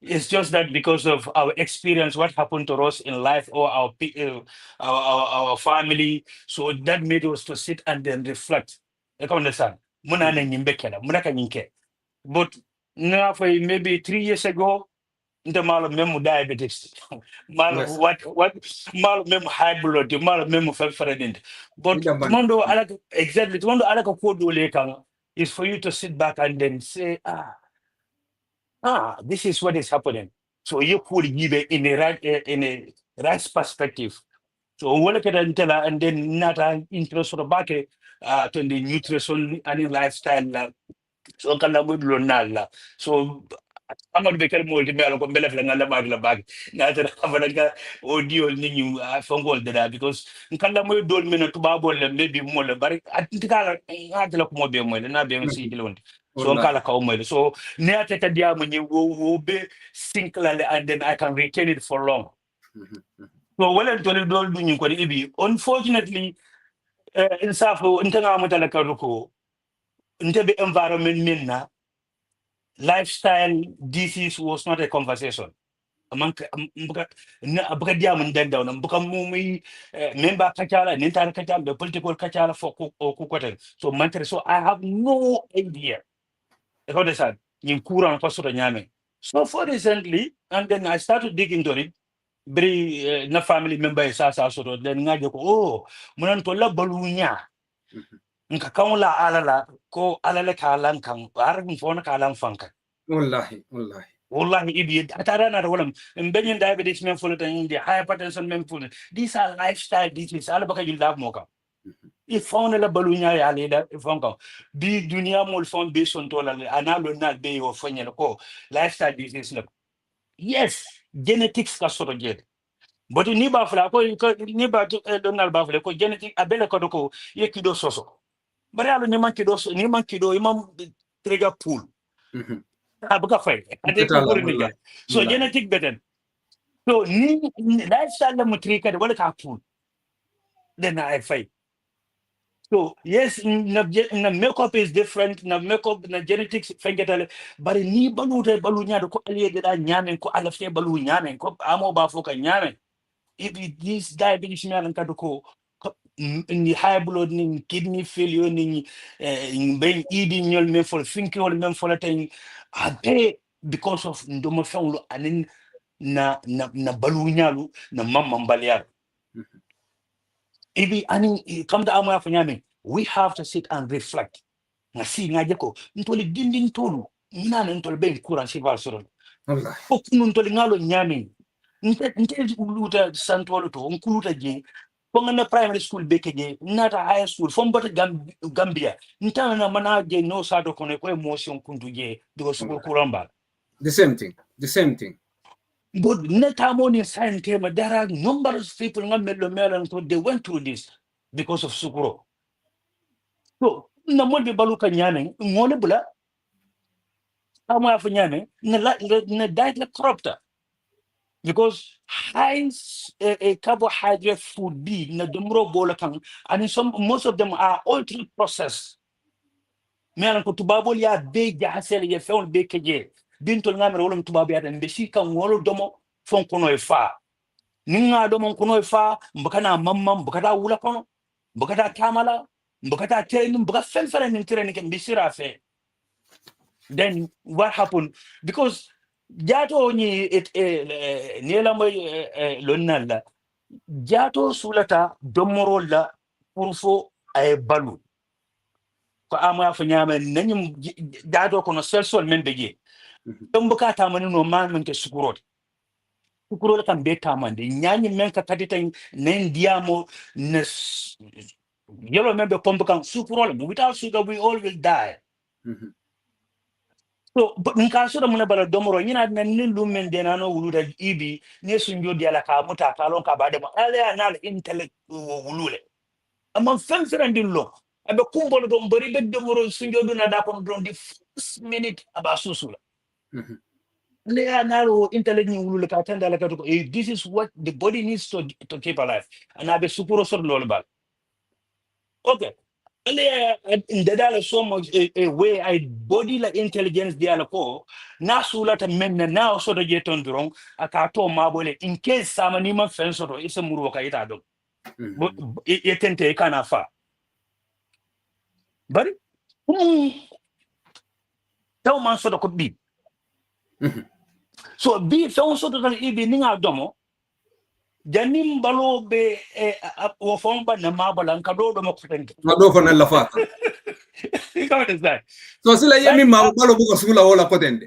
Speaker 3: it's just that because of our experience, what happened to us in life or our family, so that made us to sit and then reflect. You understand? But now, for maybe 3 years ago, the mal memo diabetes, mal what mal memo high blood, mal memo ferdinand. But tomorrow, exactly tomorrow, alaka kodo lekang is for you to sit back and then say, this is what is happening. So you could give it in a right perspective. So we look at it and then not an interest for the back to the nutrition and lifestyle. So can I would learn so I'm not making more to me. I'm going to be la bag. Now that I'm going to audio new phone call that because Kalamu don't mean to babble and maybe more, but I think I had to look more be more than I be see alone. So Kala Kaumo. So near take a diamond you will be single and then I can retain it for long. So well and told don't you could be unfortunately in Safo in Tangamata Karuko into the environment minna. Lifestyle disease was not a conversation. Among Buka Diamond then down, Buka Mumi, member Kachala, Nintan Kachala, the political Kachala for Kukwatan. So Mantre, so I have no idea. How they said, in Kura and Pastor Nyame. So for recently, and then I started digging into it. Very na family member is also then Munan Tola Balunya. Nkakaula alala ko alala kalang kang parang phone kalang fangka. Wallahi ibi atara na walam embenyen diabetes men full the hypertension men full. These are lifestyle diseases. All baka you love moka. If found la balunya ya leda fonka. Bi dunia mol fond based on tola analo na be o fanya ko lifestyle disease na. Yes, genetics ka sort of get. But ni ba fla ko ni ba donal ba fla ko genetic abele ko doko ye kido soso. But I don't need kido imam trigger pool. Abuka fay. So genetic better. So lifestyle the mutrika what ka pool. Then I fight. So yes, na makeup is different, na makeup na genetics fengetale, but ni balu te balu nyado ko aliye da nyamen ko alafte balu nyamen ko amo ba foka nyamen. If this diabetes nyalan kadoko ni high blood ni kidney failure ni ben eating nyol men for thinking or men for ten abe because of ndomo fenlo anin na balu nyalu na mamma mbaliar. Ibi ani come to amo afanyame, we have to sit and reflect. Na si ngaje ko ntoli dindin tolu nana ntoli ben kuran si valsoro.
Speaker 1: Wallahi.
Speaker 3: Okunu ntoli ngalo nyame. Nte uluta santolo to onkuluta je. Pongana primary school bekeje, nata high school, from but Gambia. Ntana na mana je no sato kone ko emotion kuntu je because school kuramba.
Speaker 1: The same thing. The same thing.
Speaker 3: But neta morning sign came, there are numbers of people so they went through this because of sukuro. So na mo be baluka nyame ngole bula ama fa nyame na diet la corrupta because high carbohydrate food be na domro bola kan and most of them are ultra processed. Melan ko tubabol ya be jahasel ya fewn be keje bintol ngamere wolum tubabu ya be shi kan wolo domo fon kono e fa ninga domo kono e fa mbakana mamma mbakata wula kono mbakata kamala mbakata teni mbaka fenfere ni treni ke bisira fe. Then what happened? Because jato ni niela mo lonnalla jato sulata domoro la purfo ay balu ko ama fa nyama nanyum jato kono sel men beje mbaka ta manino man ke sukurot sukuro kan be tamande nyanyi men ka kadita nen diamo ne yellow member pombe kan sukuro without sugar we all will die. So but nka so mun bala domoro nyina na nilu men de nano wuluda ibi ne sunjo di ala ka muta ka lon ka bade ma ale anal intellect wulule amma fen ferandillo abe kumbolo do mbari be domoro sunjo duna da ko don di first minute aba susula. Le analo intellect ni wulule ka tanda la ka to this is what the body needs to keep alive and abe supuro so lol bal. Okay. In the so much a way I body like intelligence de alako na sulata menna na so do jeton drong akato mabole in case samani man fen so do isa muru ka ita do yetente kana fa bari taw man so do ko bi so bi fen so do tan ibi ninga domo janim balo be wo fomba na mabalan ka do mo ko tenge
Speaker 1: Ma do fa na la fa. So sila yemi ma balo bu ko sula wala ko dende.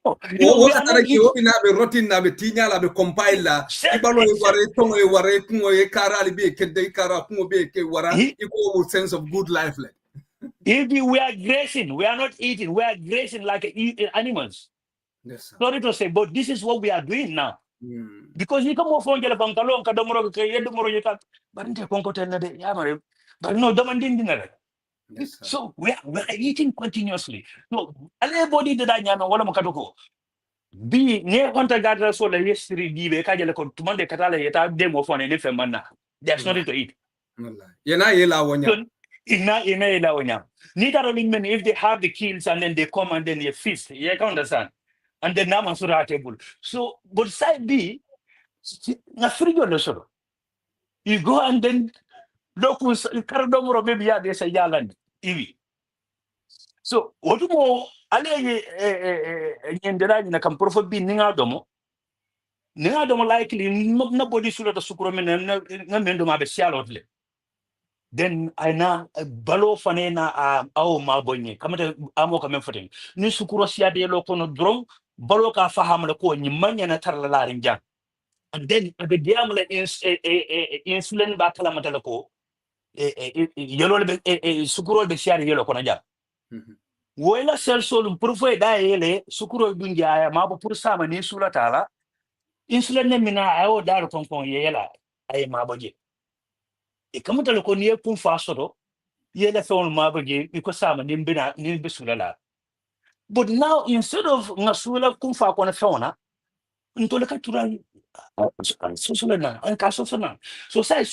Speaker 1: Wala tara ki obi na be routine na be tinya la be compile la ibalo e ware tongo e ware kungo e kara li be kede kara kungo be ke wara equal sense of good life like.
Speaker 3: If we are grazing, we are not eating, we are grazing like animals.
Speaker 1: Yes, sir.
Speaker 3: Sorry to say, but this is what we are doing now. Because you come off on your pantalon, Kadomoro, Yedomoro, but in the Concotel, but no, Domandin dinner.
Speaker 1: Yes,
Speaker 3: so we are eating continuously. So, everybody that I know, what am I be near hunter gatherer so the history give Kajala to Monday Catala yet demo for an infant manna. There's nothing to eat.
Speaker 1: Yena yela wonya.
Speaker 3: Ina wonya. Neither only men if they have the kills and then they come and then they feast. You can understand. And then now Masura table. So, but side B, na free on the solo. You go and then locus Caradomoro maybe they say Yaland. Iwi. So, what more? Ale yendera na kamporfo bi ninga domo likely nobody should have sukuro na mendo ma be sialotle. Then I na balo fanena au mabonye kamata amo kamemfoting ni sukuro sia de lokono dron balo ka fahamle ko nyimanya na tarla larinja. And then the diamle insulin ba kala matala ko yelo be sukuro be sia de yelo kono ja. Wela sel sol purfo da yele sukuro dunja mabo pur sama ni sulatala insulin ne mina ayo dar konkon yela ay maboje e kamata ko ni kun fasodo yela fon maboje because sama ni bina ni bisulala. But now instead of ngasula kun fa ko na fona ntole ka turan so solana an ka so sona so sai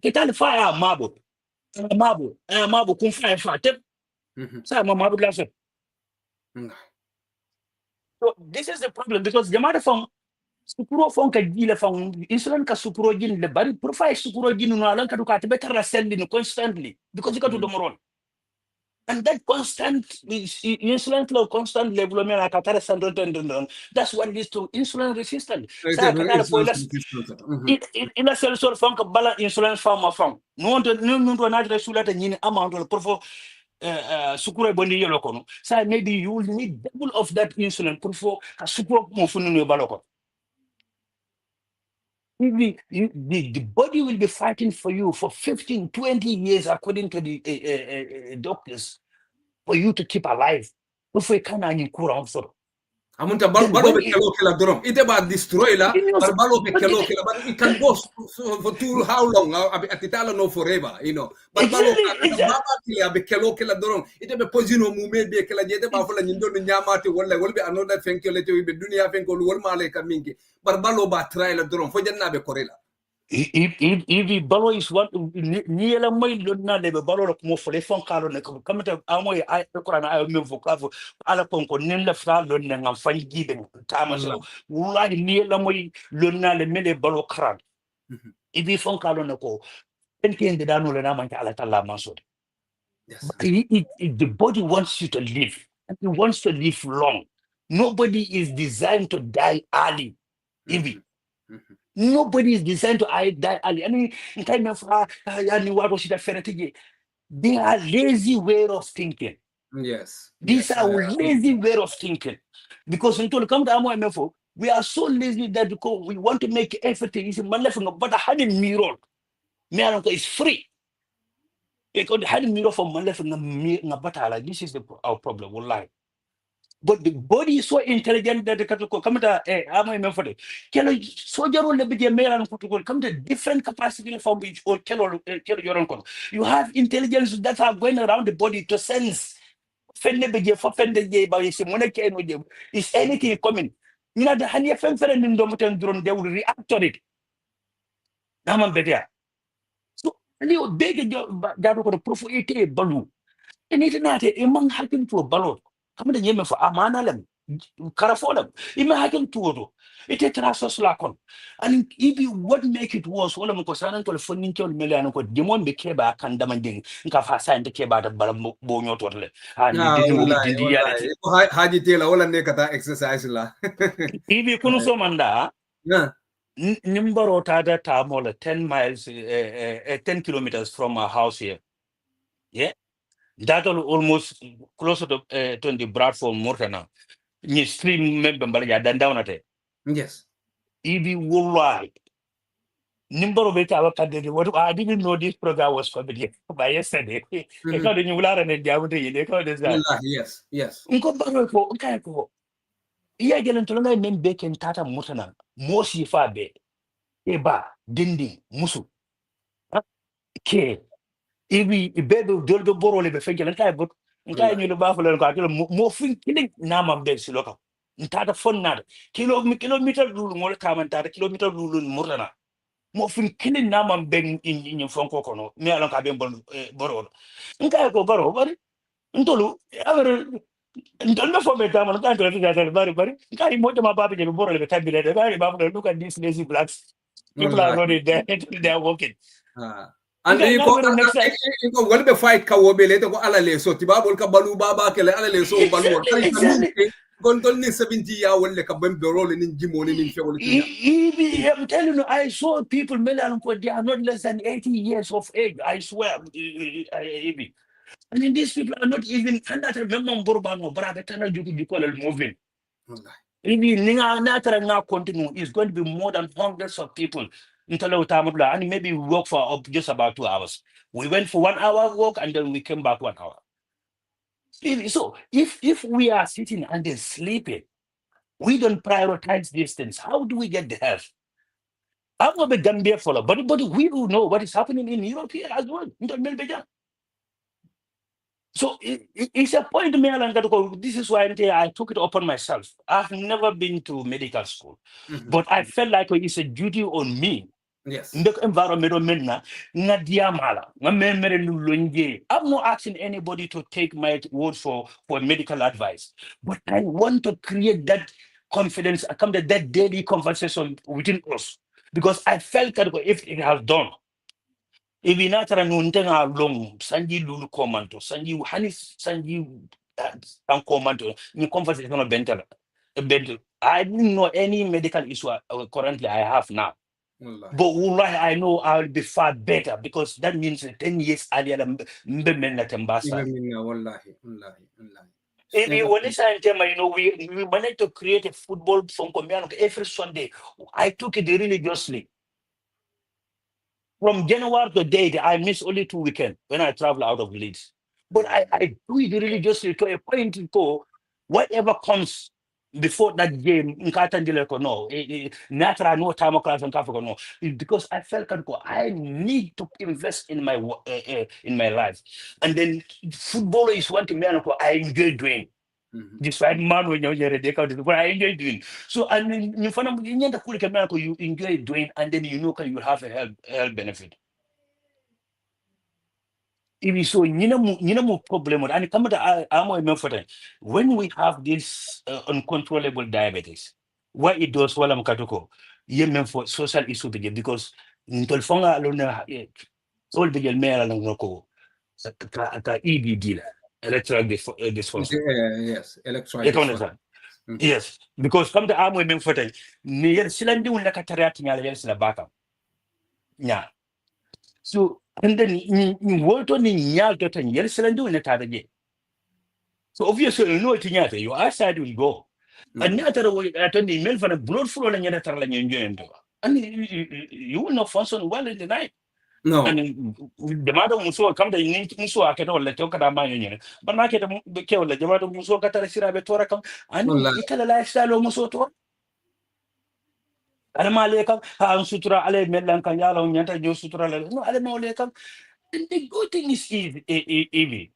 Speaker 3: que tal fa mabo mabu kung fa tep sa mabu glaso. So this is the problem because jamada from sukuro fon ka gila from insulin ka sukuro gin le bari profile sukuro gin no alan ka do ka better sending constantly because you got to the moron. And that constant insulin flow, constant level, that's what leads to insulin resistance. In a cell sort of balance insulin farm of farm. No one to not regulate any amount of profo sukure bondi yolokono. So maybe you will need double of that insulin for a super mofunu baloko. The body will be fighting for you for 15, 20 years, according to the doctors, for you to keep alive. Before you can also.
Speaker 1: Amunta balo be kelo kila dorom. Ite ba destroy la, but balo be kelo kila. But it can go for too how long? At Italo no forever, you know. But balo baba kila be kelo kila dorom. Ite be pozino mume be kila jete ba fola nyindo nyama te wala be another thank you lete be dunia fenko wal male kamingi. But balo ba try la dorom. Fo janna be korela.
Speaker 3: If balo is what ni ela mai lonna le be balo ko mo fole fon kalo ne ko kamata amoy ay ko na ay me vokavu ala kon ko nen la fra lonna ngam fani gibe tama so wallahi ni ela mai lonna le mele balo kran ibi fon kalo ne ko enten de danu le na man ala talla maso. The body wants you to live and it wants to live long. Nobody is designed to die early. Nobody is designed to die early. I mean, in kind of they are lazy way of thinking.
Speaker 1: Yes.
Speaker 3: These are lazy way of thinking. Because until come to MFO, we are so lazy that because we want to make everything is but having mirror. Mirror is free. Because having mirror from Malef, this is our problem. We'll lie. But the body is so intelligent that the come to come to different capacity from which or you have intelligence that are going around the body to sense. Is anything coming? You know, the honey they will react to it. So, you beg the proof it balloon. And it's not a man hacking to a balloon. Come to Yemen for Amanalem, Carafolem, even hacking to it. It transfers lakon. And if you what make it worse, all of them concerned to the funding to Milan, what Demon became back and demanding, Kafasa and the Keba the Bonyo total. And
Speaker 1: Haji Taylor, all and Nekata exercise la.
Speaker 3: If you couldn't so manda, number of Tada Tamola 10 miles, 10 kilometers from our house here. Yeah. That almost closer to the Bradford Mortana. You stream member than down at it.
Speaker 1: Yes.
Speaker 3: EV worldwide. Number of it I didn't know this program was coming by yesterday. They called the new Lara and they called
Speaker 1: yes, yes.
Speaker 3: Yeah, get into the name bacon tata mutana. Mosi fabe. Eba, dindi, musu. K. Ibi baby doldo boro le be fengel nkai but nkai ñu ba fa len ko akelo mo fin killing nama be si loka ntata fonnade kilometer dulu mo ka man tata kilometer dulu murlana mo fin killing nama be in fonko kono mi alon ka be boro nkai ko boro bari ntolu avere ndolme fo me tama nkai to le bari nkai mo de ma babe je boro le tabile de bari babu look at these lazy blacks people are running there they are walking
Speaker 1: and ko wal be fight ka wobe le to ko ala le so tibabol ka balu baba ke le ala le so balu gon tol ni 70 ya wala ka bam do role ni jimo ni fewol
Speaker 3: I'm telling you, I saw people they are not less than 80 years of age. I swear. I mean, these people are not even under remember Borbano, but I cannot do the moving. Continue is going to be more than hundreds of people. And maybe we work for just about 2 hours. We went for 1 hour walk and then we came back 1 hour. So if we are sitting and then sleeping, we don't prioritize these things. How do we get the health? I'm going to be Gambia follow, but we do know what is happening in Europe here as well. So it's a point to me, this is why I took it upon myself. I've never been to medical school, but I felt like it's a duty on me
Speaker 1: Yes.
Speaker 3: In the environment, I'm not asking anybody to take my word for medical advice, but I want to create that confidence, come to that daily conversation within us, because I felt that if it has done, if we not long, Sanji Lulu Commando, Sanji Hanis, Sanji and Commando, in conversation of Bentel. I didn't know any medical issue currently I have now.
Speaker 1: Wallahi.
Speaker 3: But wallahi, I know I'll be far better, because that means 10 years earlier Tembasa.
Speaker 1: Wallahi.
Speaker 3: When it's we managed to create a football from Combiano every Sunday. I took it religiously. From January to date, I miss only 2 weekends when I travel out of Leeds. But I do it religiously to a point to whatever comes before that game, natural no time of class and no, because I felt I need to invest in my life. And then football is one thing I enjoy doing. Despite man when you're what I enjoy doing. So and then you enjoy doing, and then you have a health benefit. If you so more problem with and come to when we have this uncontrollable diabetes, what it does while I'm katoko, for social issue because Ntolfonga alone all the male along EBD, electoral dysfunction.
Speaker 1: Yes, electrolyte.
Speaker 3: Yes, because come to women for the near Silandi will like a terratin yes la baka. Yeah. So and then in what on in yal dot and yel Silandu in the Target. So obviously you know it in your eyesight will go. And another way at the email for a blood flow and yet and you will not function well in the night.
Speaker 1: No.
Speaker 3: And the mother Muso come the Muso I can all let talk about my union. But I get a kill the mother Muso Catarasira Betora and Itala lifestyle Muso to Alamalekam, Sutra, Ale Melan Kanyala, Yanta, Jo Sutra, no Alamalekam. And the good thing is Evie.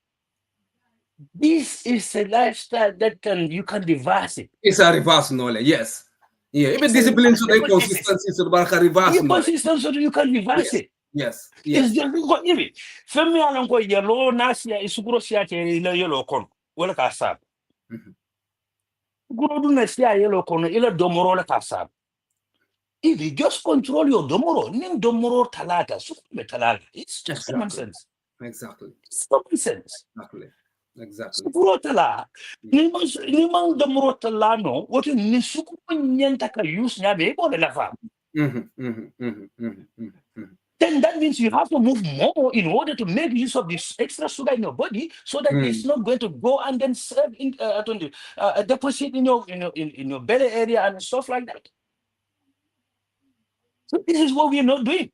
Speaker 3: This is a lifestyle that you can reverse it.
Speaker 1: It's a reverse knowledge, yes. Yeah, even discipline so the consistency so the reverse knowledge.
Speaker 3: Consistent so you can reverse it.
Speaker 1: Yes.
Speaker 3: It's just go Evie. Femi alongo yellow nasia isuguro siate yellow con. Well kasab. Guru do nasia yellow con ila domoro la kasab. If you just control your domoro, ning domoro talata, super talata. It's just common sense.
Speaker 1: Exactly.
Speaker 3: It's common sense.
Speaker 1: Exactly.
Speaker 3: Sukurotala. Nimang domoro talano, what you nisuku nyenta ka use nyabe ebo la fa. Then that means you have to move more in order to make use of this extra sugar in your body, so that it's not going to go and then serve in deposit in your belly area and stuff like that. So this is what we are not doing.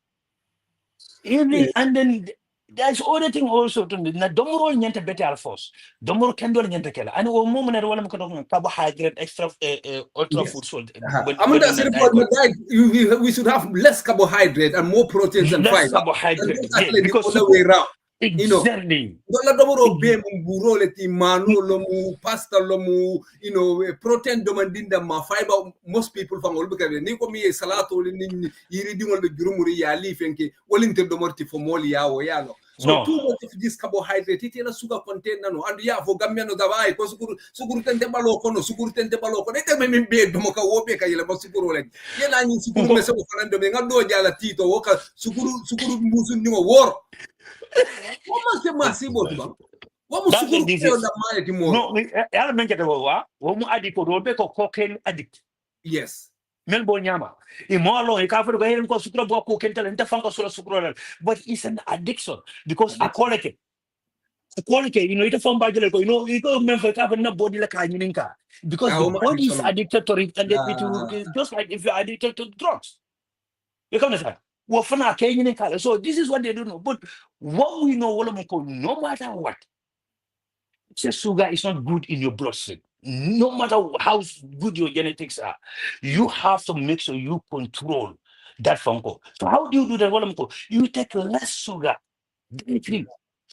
Speaker 3: And then there's other thing also to na domoro nyanta better force. Domoro candle nyanta kela. And one moment I want to carbohydrate, extra ultra food salt.
Speaker 1: We should have less carbohydrate and more proteins and
Speaker 3: less
Speaker 1: fiber.
Speaker 3: Carbohydrate.
Speaker 1: Because the way around.
Speaker 3: Exactly.
Speaker 1: Protein demanding ma fiber. Most people from all because niko mi salatu ni yiri dingol be jurumuri ya lifenke wolinte domorti for moli yawo yalo. So too much of this carbohydrate it na sugar content no and ya for gamiano dabai ko sukuru tente baloko no sukuru tente baloko ete me be domoka wobe ka yele sukuru len yena ni sukuru mese ko fanando me ngado jala tito woka sukuru musu ni wor. What must masibo tuba? What must sukuru ko da male ti mo?
Speaker 3: No, ala menke de wa mu addict ko do be ko cocaine addict.
Speaker 1: Yes.
Speaker 3: Melbo nyama. Imolo e ka fa ko hen ko sukura bo cocaine tele nta fanka sura sukura, but it's an addiction because alcoholic, ita from bajele ko you go member ka na body la ka nyininka because the body is addicted to it, and it will just like if you're addicted to drugs. You understand? So this is what they don't know. But what we know, no matter what, sugar is not good in your bloodstream. No matter how good your genetics are, you have to make sure you control that funko. So how do you do that? You take less sugar,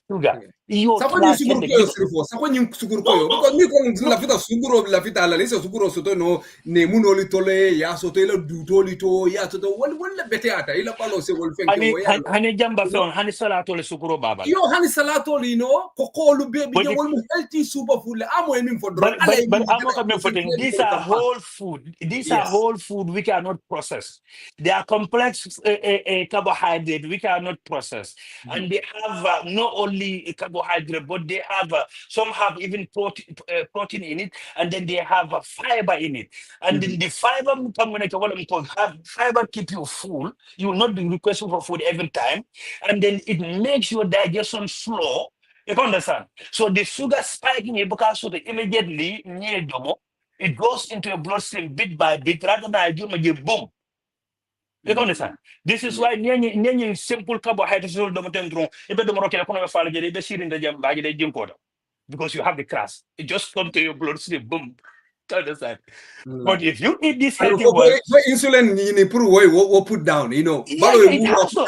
Speaker 3: sugar. Yo
Speaker 1: Sako ni sugur ko yo sirfo, sako ni sugur ko yo. Because ni ko la fita suguro la fita la lisa suguro soto no ne munoli tole ya soto ila dutoli to ya soto wala bete ata ila palo se wol fenke wo ya.
Speaker 3: Hani jamba fe on hani salato le suguro babal.
Speaker 1: Yo hani salato li no ko lu baby je wol healthy superfood le amo min for drone
Speaker 3: but amo come for thing. These are whole food. These are whole food we cannot process. They are complex carbohydrate we cannot process, and they have not only carbohydrate, but they have some have even protein in it, and then they have fiber in it. And then the fiber have fiber keep you full. You will not be requesting for food every time, and then it makes your digestion slow. You understand? So the sugar spiking because so immediately it goes into your bloodstream bit by bit rather than you boom. You understand? This is why simple carbohydrates because you have the crust. It just comes to your bloodstream, boom. You understand? But if you eat this healthy one,
Speaker 1: insulin ni put away what put down, you know.
Speaker 3: it has to.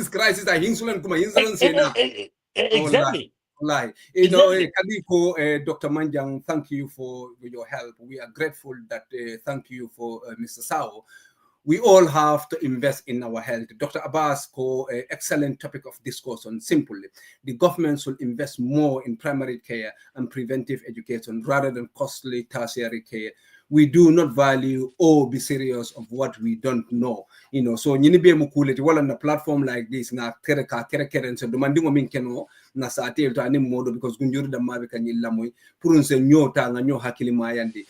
Speaker 1: Crisis, insulin kuma insulin
Speaker 3: Exactly.
Speaker 1: Like, you know, Kadiko, Dr. Manjang, thank you for your help. We are grateful that, thank you for Mr. Sao. We all have to invest in our health. Dr. Abbas, excellent topic of discourse on simply. The government should invest more in primary care and preventive education rather than costly tertiary care. We do not value or be serious of what we don't know. You know, so you need to be mukuleti wala na platform like this na kere and so demanding o min keno na sa ate to ani modo because gunjuru da mabe kanilla moy purun se nyota nga nyo hakili mayandi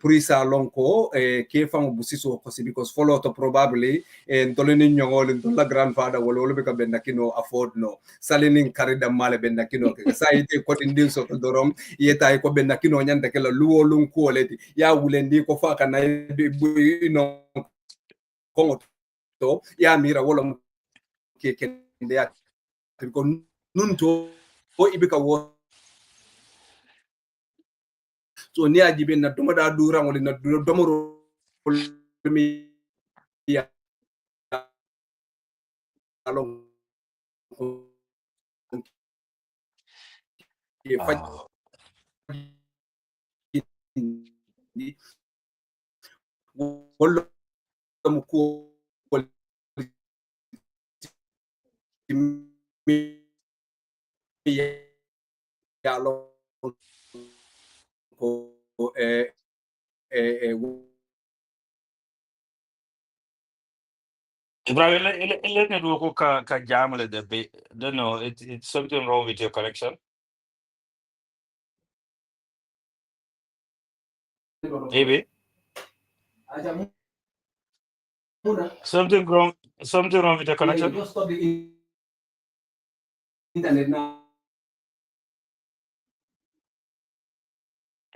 Speaker 1: purisa lonko ke fam busiso kosi because follow to probably ndoleni nyongol ndola grandfather wala be ka benda kino afford no salinin karida male benda kino ke sa ite ko tindin so to dorom yeta ko benda kino nyanda ke la luwo lun ko leti ya wulendi ko fa kana no kongo to ya mira wala ke kende ya ko nun to o ibika wo so ni ajibe na duma da dura wala na domoro mi ya alon ke fa wala mu ko ya lo ko
Speaker 3: Ibrahim, let me do ka jamale the bit. Don't know. It's something wrong with your connection. Maybe something wrong with your connection.
Speaker 1: Just stop the internet now.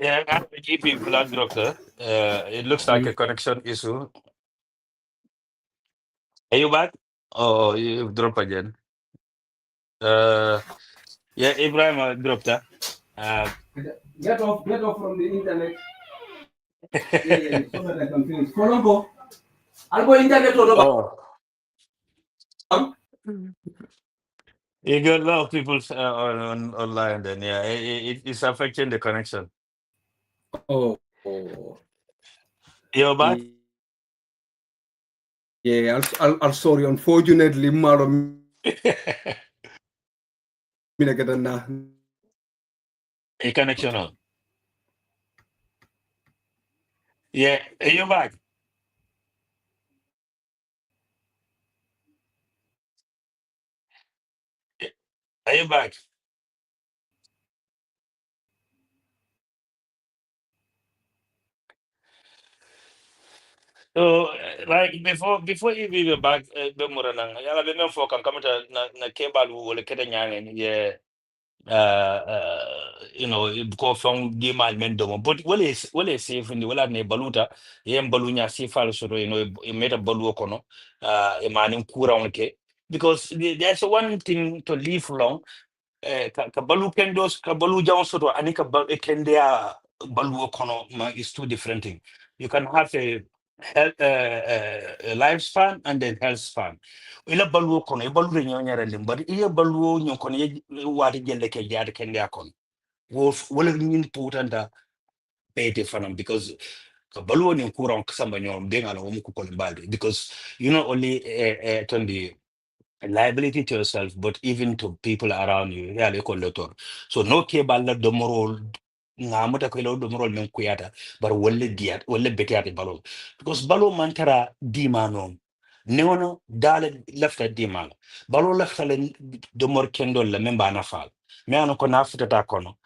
Speaker 3: Yeah, I have a GP blood doctor. It looks like a connection issue. Are you back? Oh, you dropped again. Yeah, Ibrahim dropped that.
Speaker 1: Get off from the internet. Yeah, so that I can finish. Colombo, I'll go internet or
Speaker 3: You got a lot of people online. Then yeah, it's affecting the connection.
Speaker 1: Oh.
Speaker 3: You're back.
Speaker 1: Yeah, I'm sorry. Unfortunately, malo
Speaker 3: A connection on. Yeah, are you back? Are you back? So, like before you be back, be more nang. Yala be men for kan kamata na kebal wole keda nyane yeah. You know, ko from di mal men domo. But wale safe ni wala ne baluta. Yem balunya safe falo so you know e meta balu kono. E manin kura onke. Because there's one thing to live long. Ka balu kendos ka balu jawn soto ani ka kendea balu kono is two different things. You can have lifespan and then health span. Ila baluo kono, e balu nyo nyara limbari, iya baluo nyo kono ye wadi jelle ke jade kende akon. Wala ni important da pay fanam because baluo ni kurang kasamba nyo benga la omu ko because you not only turn the liability to yourself but even to people around you. Yeah, they call it. So no ke balla domorol ngamuta ko lo domorol men kuyata but wolle diat wolle betiati balo because balo mantara dimano newono dale lefta dimano balo lefta le domor kendo le memba na fal me ano ko nafutata kono.